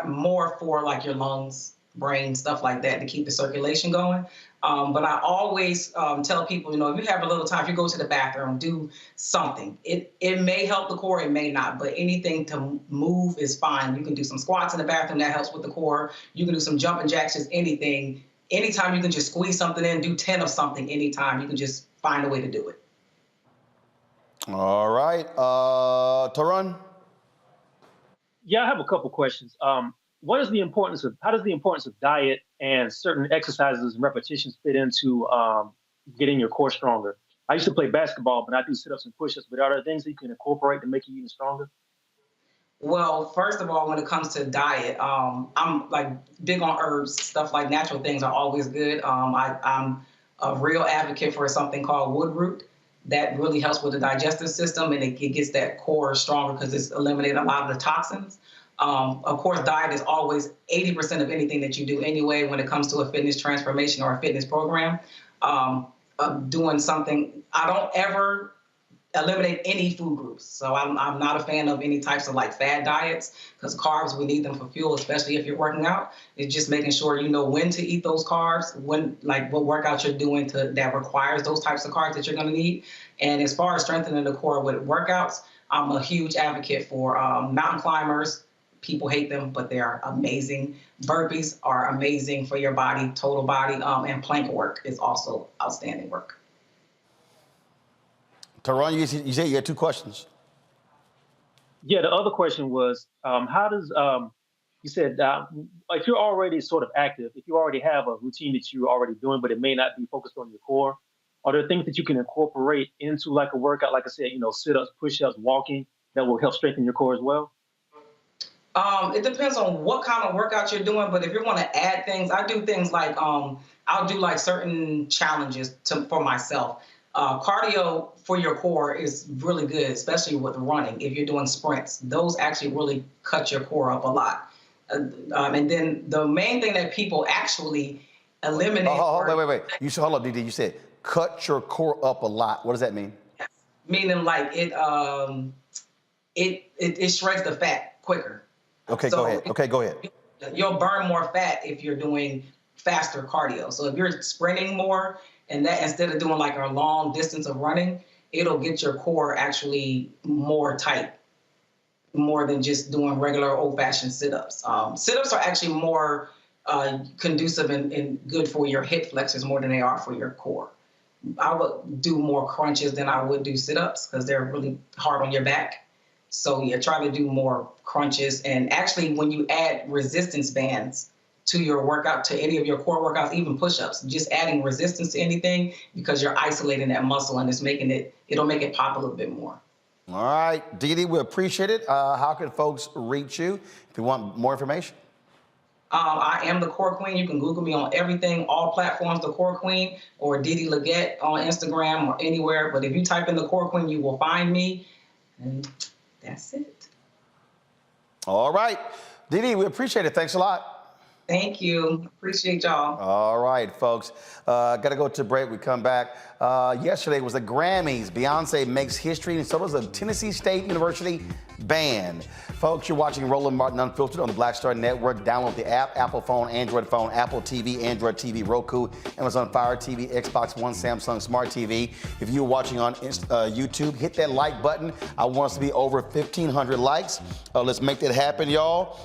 more for like your lungs, brain, stuff like that, to keep the circulation going. But I always tell people, if you have a little time, if you go to the bathroom, do something. It may help the core, it may not, but anything to move is fine. You can do some squats in the bathroom, that helps with the core. You can do some jumping jacks, just anything. Anytime you can just squeeze something in, do 10 of something anytime. You can just find a way to do it. All right. Tarun? Yeah, I have a couple questions. How does the importance of diet and certain exercises and repetitions fit into getting your core stronger? I used to play basketball, but I do sit-ups and push-ups, but are there things that you can incorporate to make you even stronger? Well, first of all, when it comes to diet, I'm like big on herbs, stuff like natural things are always good. I'm a real advocate for something called wood root. That really helps with the digestive system, and it gets that core stronger because it's eliminating a lot of the toxins. Of course, diet is always 80% of anything that you do anyway when it comes to a fitness transformation or a fitness program. Doing something, I don't ever eliminate any food groups. So I'm not a fan of any types of like fad diets, because carbs, we need them for fuel, especially if you're working out. It's just making sure you know when to eat those carbs, when, like what workouts you're doing that requires those types of carbs that you're going to need. And as far as strengthening the core with workouts, I'm a huge advocate for mountain climbers. People hate them, but they are amazing. Burpees are amazing for your body, total body, and plank work is also outstanding work. Tarun, you said you had two questions. Yeah, the other question was, how does, you said, if you're already sort of active, if you already have a routine that you're already doing, but it may not be focused on your core, are there things that you can incorporate into like a workout, like I said, sit-ups, push-ups, walking, that will help strengthen your core as well? It depends on what kind of workout you're doing, but if you want to add things, I do things like, I'll do like certain challenges for myself. Cardio for your core is really good, especially with running. If you're doing sprints, those actually really cut your core up a lot. And then the main thing that people actually eliminate. Wait. Hold on, Dee Dee. You said cut your core up a lot. What does that mean? Yes. Meaning like it shreds the fat quicker. Okay, go ahead. You'll burn more fat if you're doing faster cardio. So if you're sprinting more, and that instead of doing like a long distance of running, it'll get your core actually more tight. more than just doing regular old-fashioned sit-ups. Sit-ups are actually more conducive and good for your hip flexors more than they are for your core. I would do more crunches than I would do sit-ups because they're really hard on your back. So yeah, try to do more crunches. And actually, when you add resistance bands to your workout, to any of your core workouts, even push-ups, just adding resistance to anything because you're isolating that muscle and it'll make it pop a little bit more. All right, Dee Dee, we appreciate it. How can folks reach you if you want more information? I am the Core Queen. You can Google me on everything, all platforms, the Core Queen, or Dee Dee Leggett on Instagram or anywhere. But if you type in the Core Queen, you will find me. And that's it. All right, Dee Dee, we appreciate it. Thanks a lot. Thank you. Appreciate y'all. All right, folks. Got to go to break. We come back. Yesterday was the Grammys. Beyonce makes history, and so does the Tennessee State University Band. Folks, you're watching Roland Martin Unfiltered on the Black Star Network. Download the app, Apple phone, Android phone, Apple TV, Android TV, Roku, Amazon Fire TV, Xbox One, Samsung Smart TV. If you're watching on YouTube, hit that like button. I want us to be over 1,500 likes. Let's make that happen, y'all.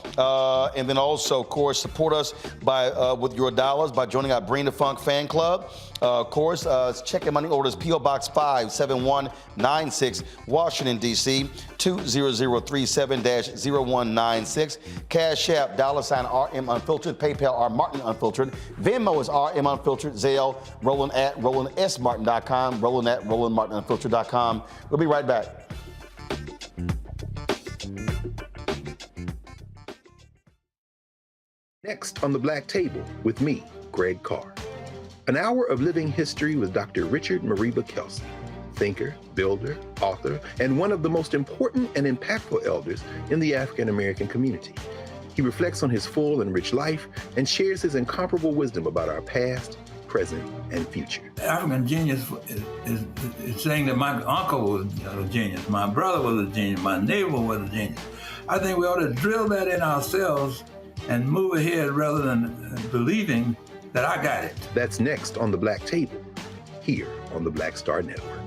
And then also, of course, support us by with your dollars by joining our Bring the Funk fan club. Of course, check your money orders, P.O. Box 57196, Washington, D.C., 20037-0196. Cash App, $RM Unfiltered. PayPal, R Martin Unfiltered. Venmo is RM Unfiltered. Zelle, Roland at RolandSMartin.com. Roland at RolandMartinUnfiltered.com. We'll be right back. Next on the Black Table with me, Greg Carr. An hour of living history with Dr. Richard Mariba Kelsey, thinker, builder, author, and one of the most important and impactful elders in the African American community. He reflects on his full and rich life and shares his incomparable wisdom about our past, present, and future. African genius is saying that my uncle was a genius, my brother was a genius, my neighbor was a genius. I think we ought to drill that in ourselves and move ahead rather than believing that I got it. That's next on the Black Table, here on the Black Star Network.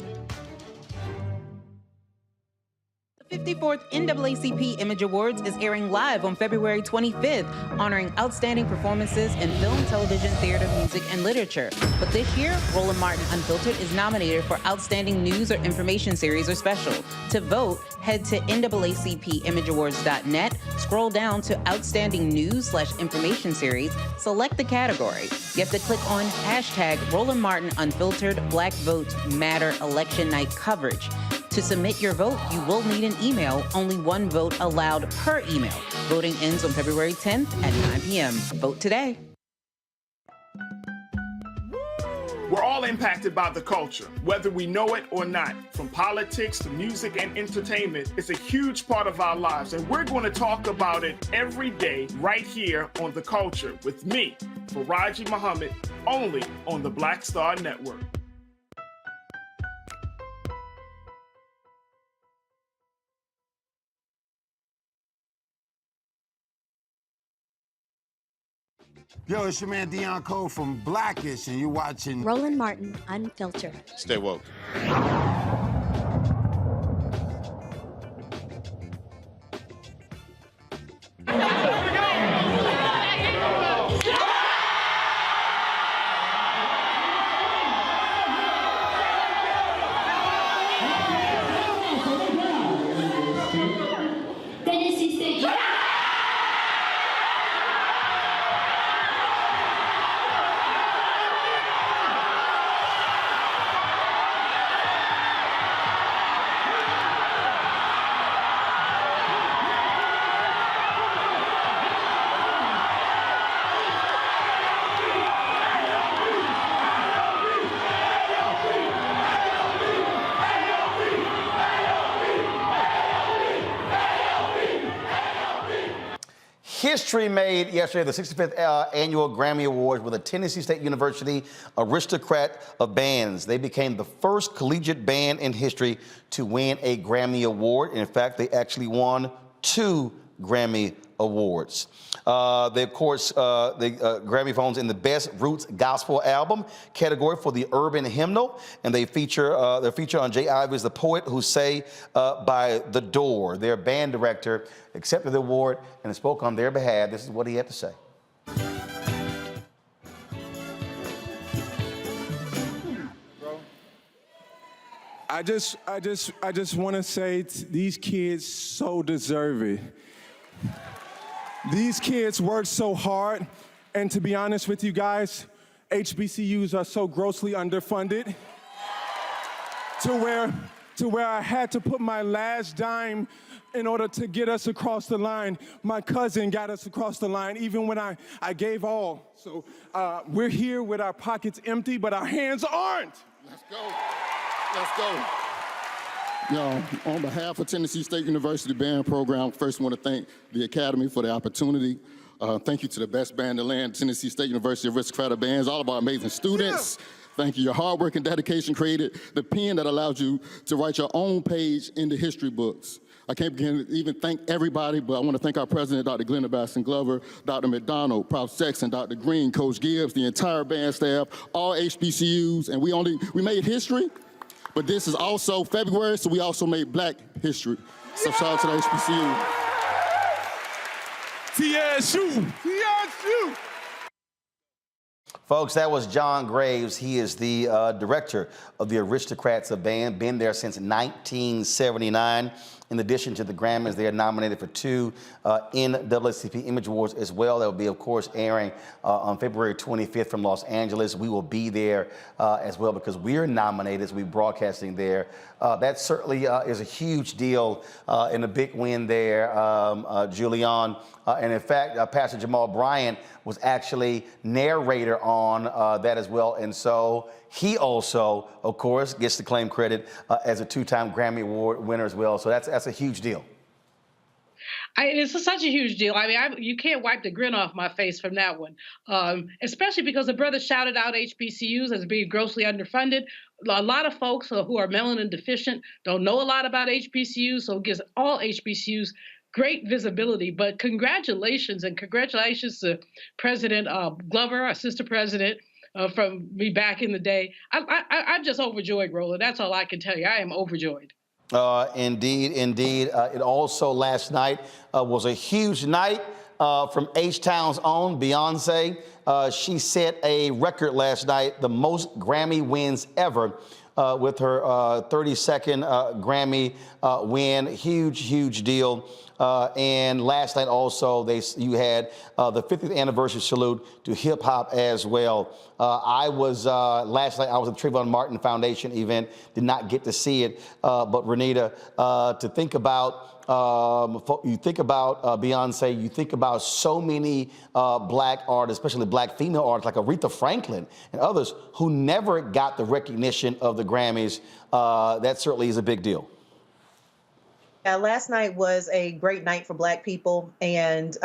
The 54th NAACP Image Awards is airing live on February 25th, honoring outstanding performances in film, television, theater, music, and literature. But this year, Roland Martin Unfiltered is nominated for Outstanding News or Information Series or Special. To vote, head to NAACPImageAwards.net, scroll down to Outstanding News/Information Series, select the category. You have to click on hashtag Roland Martin Unfiltered Black Votes Matter Election Night Coverage. To submit your vote, you will need an email. Only one vote allowed per email. Voting ends on February 10th at 9 p.m. Vote today. We're all impacted by the culture, whether we know it or not. From politics to music and entertainment, it's a huge part of our lives, and we're going to talk about it every day right here on The Culture with me, Faraji Muhammad, only on the Black Star Network. Yo, it's your man Dion Cole from Blackish, and you're watching Roland Martin Unfiltered. Stay woke. History made yesterday, the 65th annual Grammy Awards with the Tennessee State University Aristocrat of Bands. They became the first collegiate band in history to win a Grammy Award. In fact, they actually won 2 Grammy Awards. They, of course, Grammy phones in the Best Roots Gospel Album category for the Urban Hymnal, and they feature on Jay Ives, the poet who say by The Door. Their band director accepted the award and spoke on their behalf. This is what he had to say. I just want to say these kids so deserve it. These kids work so hard, and to be honest with you guys, HBCUs are so grossly underfunded to where I had to put my last dime in order to get us across the line. My cousin got us across the line even when I gave all. So we're here with our pockets empty, but our hands aren't. Let's go. Let's go. Yo, on behalf of Tennessee State University Band Program, first want to thank the Academy for the opportunity. Thank you to the best band in the land, Tennessee State University Aristocratic Bands, all of our amazing students. Yeah. Thank you. Your hard work and dedication created the pen that allowed you to write your own page in the history books. I can't begin to even thank everybody, but I want to thank our president, Dr. Glenda Basson Glover, Dr. McDonald, Prof. Sexton, Dr. Green, Coach Gibbs, the entire band staff, all HBCUs, and we made history. But this is also February, so we also made Black history. So shout out to the HBCU. TSU. TSU. Folks, that was John Graves. He is the director of the Aristocrats Band, been there since 1979. In addition to the Grammys, they are nominated for 2 NAACP Image Awards as well. That will be, of course, airing on February 25th from Los Angeles. We will be there as well because we're nominated as we're broadcasting there. That certainly is a huge deal and a big win there, Julian. And in fact, Pastor Jamal Bryant was actually narrator on that as well. And so he also, of course, gets to claim credit as a 2-time Grammy Award winner as well. So that's a huge deal. It's such a huge deal. I mean, you can't wipe the grin off my face from that one, especially because the brother shouted out HBCUs as being grossly underfunded. A lot of folks who are melanin deficient don't know a lot about HBCUs, so it gives all HBCUs great visibility. But congratulations, and congratulations to President Glover, our sister president, from me back in the day. I'm just overjoyed, Roland. That's all I can tell you. I am overjoyed. Indeed, indeed. It also last night was a huge night from H-Town's own Beyonce. She set a record last night, the most Grammy wins ever with her 32nd Grammy win. Huge, huge deal. And last night also, you had the 50th anniversary salute to hip hop as well. Last night I was at the Trayvon Martin Foundation event, did not get to see it, but Renita, to think about, you think about Beyonce, you think about so many Black artists, especially Black female artists like Aretha Franklin and others who never got the recognition of the Grammys. That certainly is a big deal. Last night was a great night for Black people. And,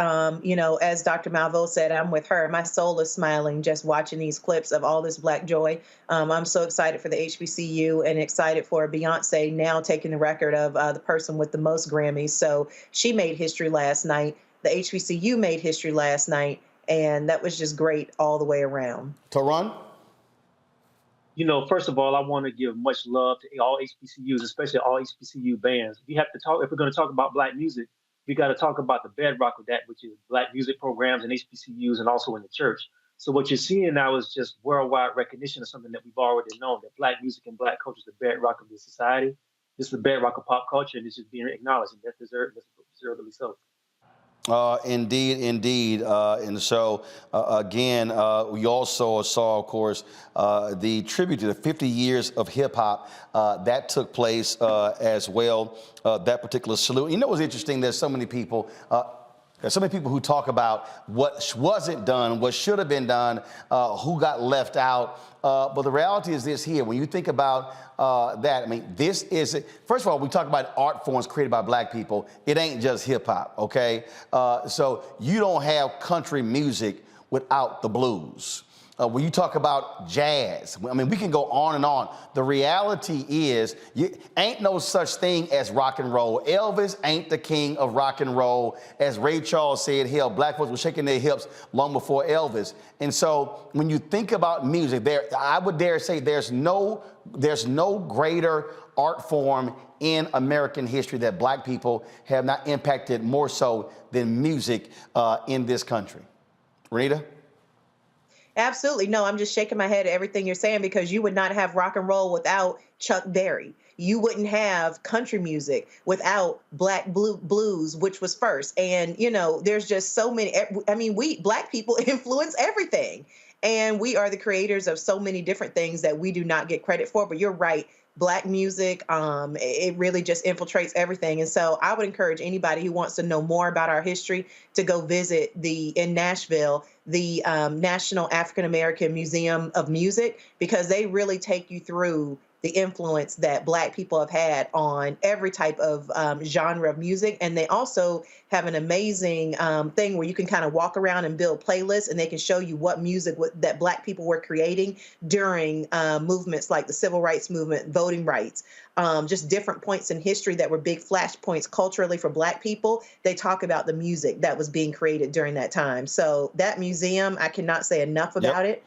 you know, as Dr. Malveaux said, I'm with her. My soul is smiling just watching these clips of all this Black joy. I'm so excited for the HBCU and excited for Beyonce now taking the record of the person with the most Grammys. So she made history last night. The HBCU made history last night. And that was just great all the way around. Taron? You know, first of all, I want to give much love to all HBCUs, especially all HBCU bands. We have to talk, if we're going to talk about Black music, we got to talk about the bedrock of that, which is Black music programs and HBCUs and also in the church. So what you're seeing now is just worldwide recognition of something that we've already known, that Black music and Black culture is the bedrock of this society. This is the bedrock of pop culture, and this is being acknowledged, and that's deservedly so. Indeed, indeed. And so, again, we also saw, of course, the tribute to the 50 years of hip hop that took place as well, that particular salute. You know what's interesting? There's so many people. There's so many people who talk about what wasn't done, what should have been done, who got left out. But the reality is this here. When you think about that, I mean, this is, first of all, we talk about art forms created by Black people. It ain't just hip hop, okay? So you don't have country music without the blues. when you talk about jazz, I mean, we can go on and on. The reality is, ain't no such thing as rock and roll. Elvis ain't the king of rock and roll. As Ray Charles said, hell, black folks were shaking their hips long before Elvis. And so when you think about music, I would dare say there's no greater art form in American history that black people have not impacted more so than music in this country. Renita? Absolutely. No, I'm just shaking my head at everything you're saying, because you would not have rock and roll without Chuck Berry. You wouldn't have country music without black blues, which was first. And, you know, there's just so many. I mean, we black people influence everything. And we are the creators of so many different things that we do not get credit for. But you're right. Black music, it really just infiltrates everything. And so I would encourage anybody who wants to know more about our history to go visit in Nashville, the National African American Museum of Music, because they really take you through the influence that black people have had on every type of genre of music. And they also have an amazing thing where you can kind of walk around and build playlists, and they can show you what music that black people were creating during movements like the civil rights movement, voting rights, just different points in history that were big flashpoints culturally for black people. They talk about the music that was being created during that time. So that museum, I cannot say enough about it.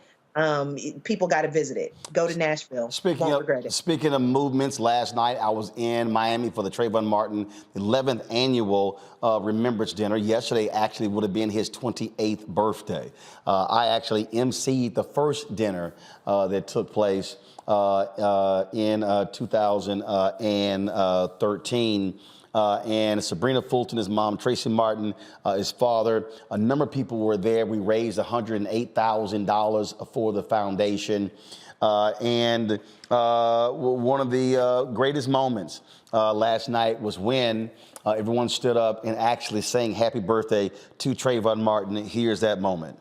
People got to visit it. Go to Nashville. Speaking of movements, last night I was in Miami for the Trayvon Martin 11th annual Remembrance Dinner. Yesterday actually would have been his 28th birthday. I actually emceed the first dinner that took place in 2013. And Sabrina Fulton, his mom, Tracy Martin, his father, a number of people were there. We raised $108,000 for the foundation. And one of the greatest moments last night was when everyone stood up and actually sang happy birthday to Trayvon Martin. Here's that moment.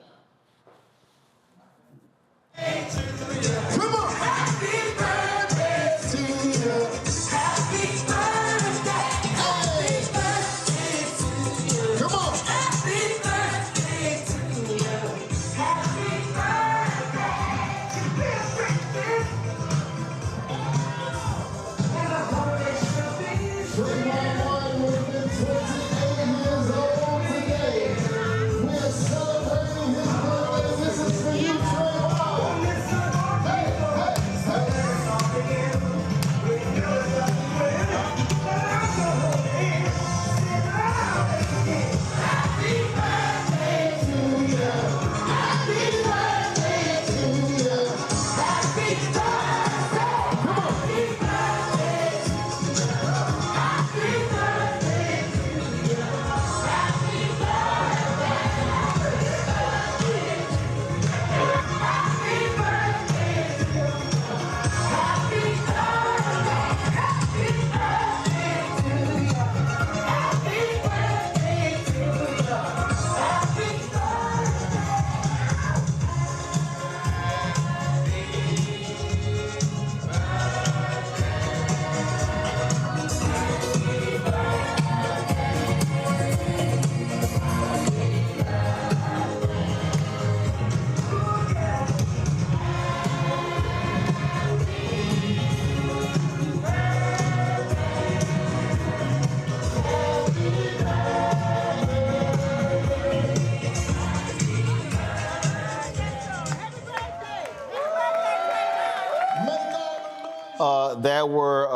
There were,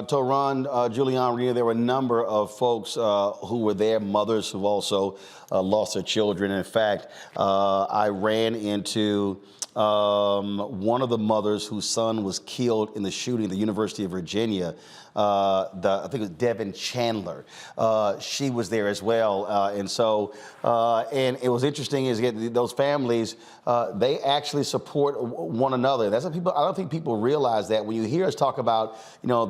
Toron, Julian, Rita, there were a number of folks who were there, mothers who also lost their children. In fact, I ran into one of the mothers whose son was killed in the shooting at the University of Virginia. I think it was Devin Chandler. She was there as well. And it was interesting is those families, they actually support one another. That's what people, I don't think people realize that when you hear us talk about,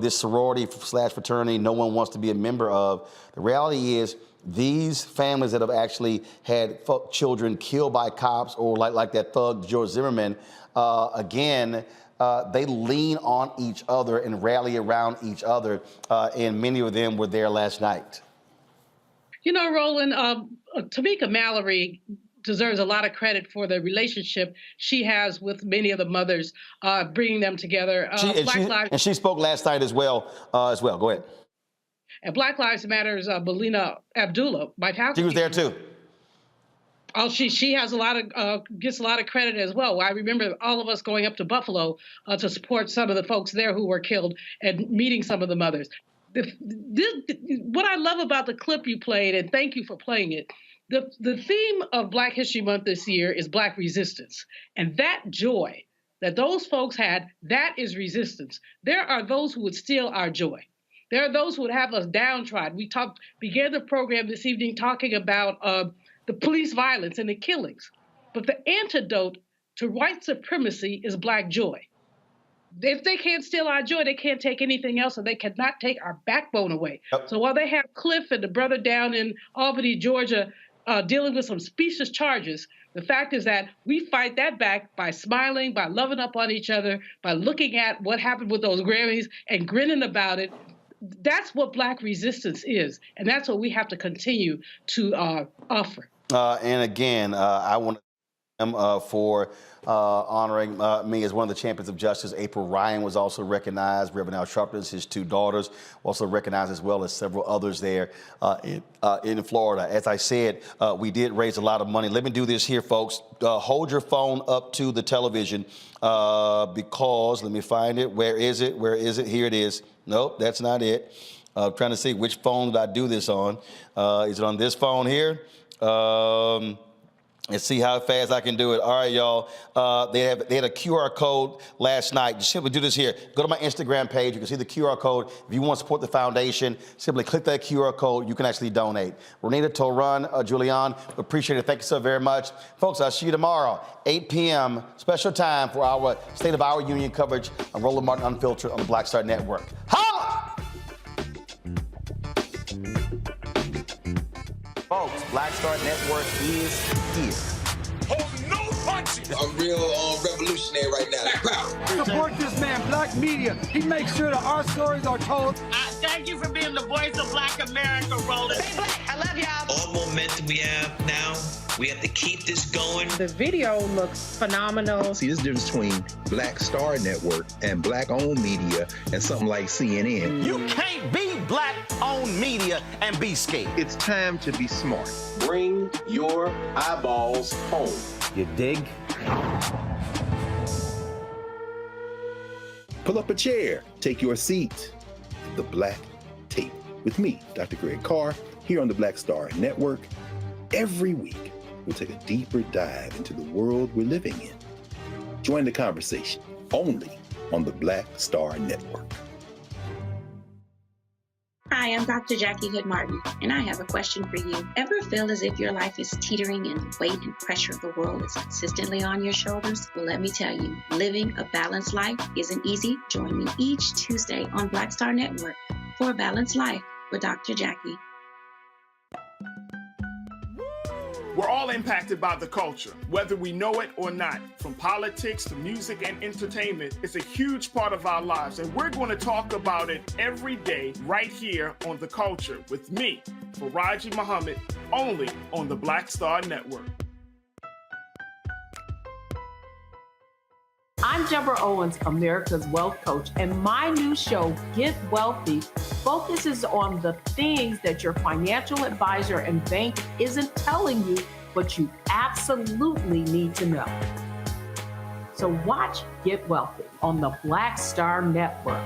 this sorority / fraternity no one wants to be a member of, the reality is these families that have actually had children killed by cops or like that thug George Zimmerman, they lean on each other and rally around each other, and many of them were there last night. Roland, Tamika Mallory deserves a lot of credit for the relationship she has with many of the mothers, bringing them together. And she spoke last night as well. Go ahead. And Black Lives Matter's Melina Abdullah, my pastor. She was there too. Oh, she has gets a lot of credit as well. I remember all of us going up to Buffalo to support some of the folks there who were killed and meeting some of the mothers. What I love about the clip you played, and thank you for playing it, the theme of Black History Month this year is Black resistance. And that joy that those folks had, that is resistance. There are those who would steal our joy. There are those who would have us downtrodden. We began the program this evening talking about the police violence and the killings. But the antidote to white supremacy is Black joy. If they can't steal our joy, they can't take anything else, and they cannot take our backbone away. Yep. So while they have Cliff and the brother down in Albany, Georgia, dealing with some specious charges, the fact is that we fight that back by smiling, by loving up on each other, by looking at what happened with those Grammys and grinning about it. That's what Black resistance is, and that's what we have to continue to offer. And again, I want to thank him for honoring me as one of the champions of justice. April Ryan was also recognized. Reverend Al Sharpton, his two daughters, also recognized, as well as several others there in Florida. As I said, we did raise a lot of money. Let me do this here, folks. Hold your phone up to the television because, let me find it. Where is it? Where is it? Here it is. Nope, that's not it. Trying to see which phone did I do this on. Is it on this phone here? Let's see how fast I can do it. All right, y'all. They had a QR code last night. Just simply do this here. Go to my Instagram page. You can see the QR code. If you want to support the foundation, simply click that QR code. You can actually donate. Renita Toran, Julian, appreciate it. Thank you so very much. Folks, I'll see you tomorrow, 8 p.m., special time for our State of Our Union coverage on Roland Martin Unfiltered on the Black Star Network. Holla! Folks, Black Star Network is here. Hold no punches. I'm real revolutionary right now. Support this man, Black Media. He makes sure that our stories are told. Thank you for being the voice of Black America, Roland. Stay Black. I love y'all. All momentum we have now, we have to keep this going. The video looks phenomenal. See, there's a difference between Black Star Network and Black-owned media and something like CNN. You can't be Black-owned media and be scared. It's time to be smart. Bring your eyeballs home. You dig? Pull up a chair. Take your seat. The Black Tape with me, Dr. Greg Carr, here on the Black Star Network. Every week, we'll take a deeper dive into the world we're living in. Join the conversation only on the Black Star Network. Hi, I'm Dr. Jackie Hood Martin, and I have a question for you. Ever feel as if your life is teetering and the weight and pressure of the world is consistently on your shoulders? Well, let me tell you, living a balanced life isn't easy. Join me each Tuesday on Black Star Network for A Balanced Life with Dr. Jackie. We're all impacted by the culture, whether we know it or not. From politics to music and entertainment, it's a huge part of our lives, and we're going to talk about it every day right here on The Culture with me, Faraji Muhammad, only on the Black Star Network. I'm Deborah Owens, America's Wealth Coach, and my new show, Get Wealthy, focuses on the things that your financial advisor and bank isn't telling you, but you absolutely need to know. So watch Get Wealthy on the Black Star Network.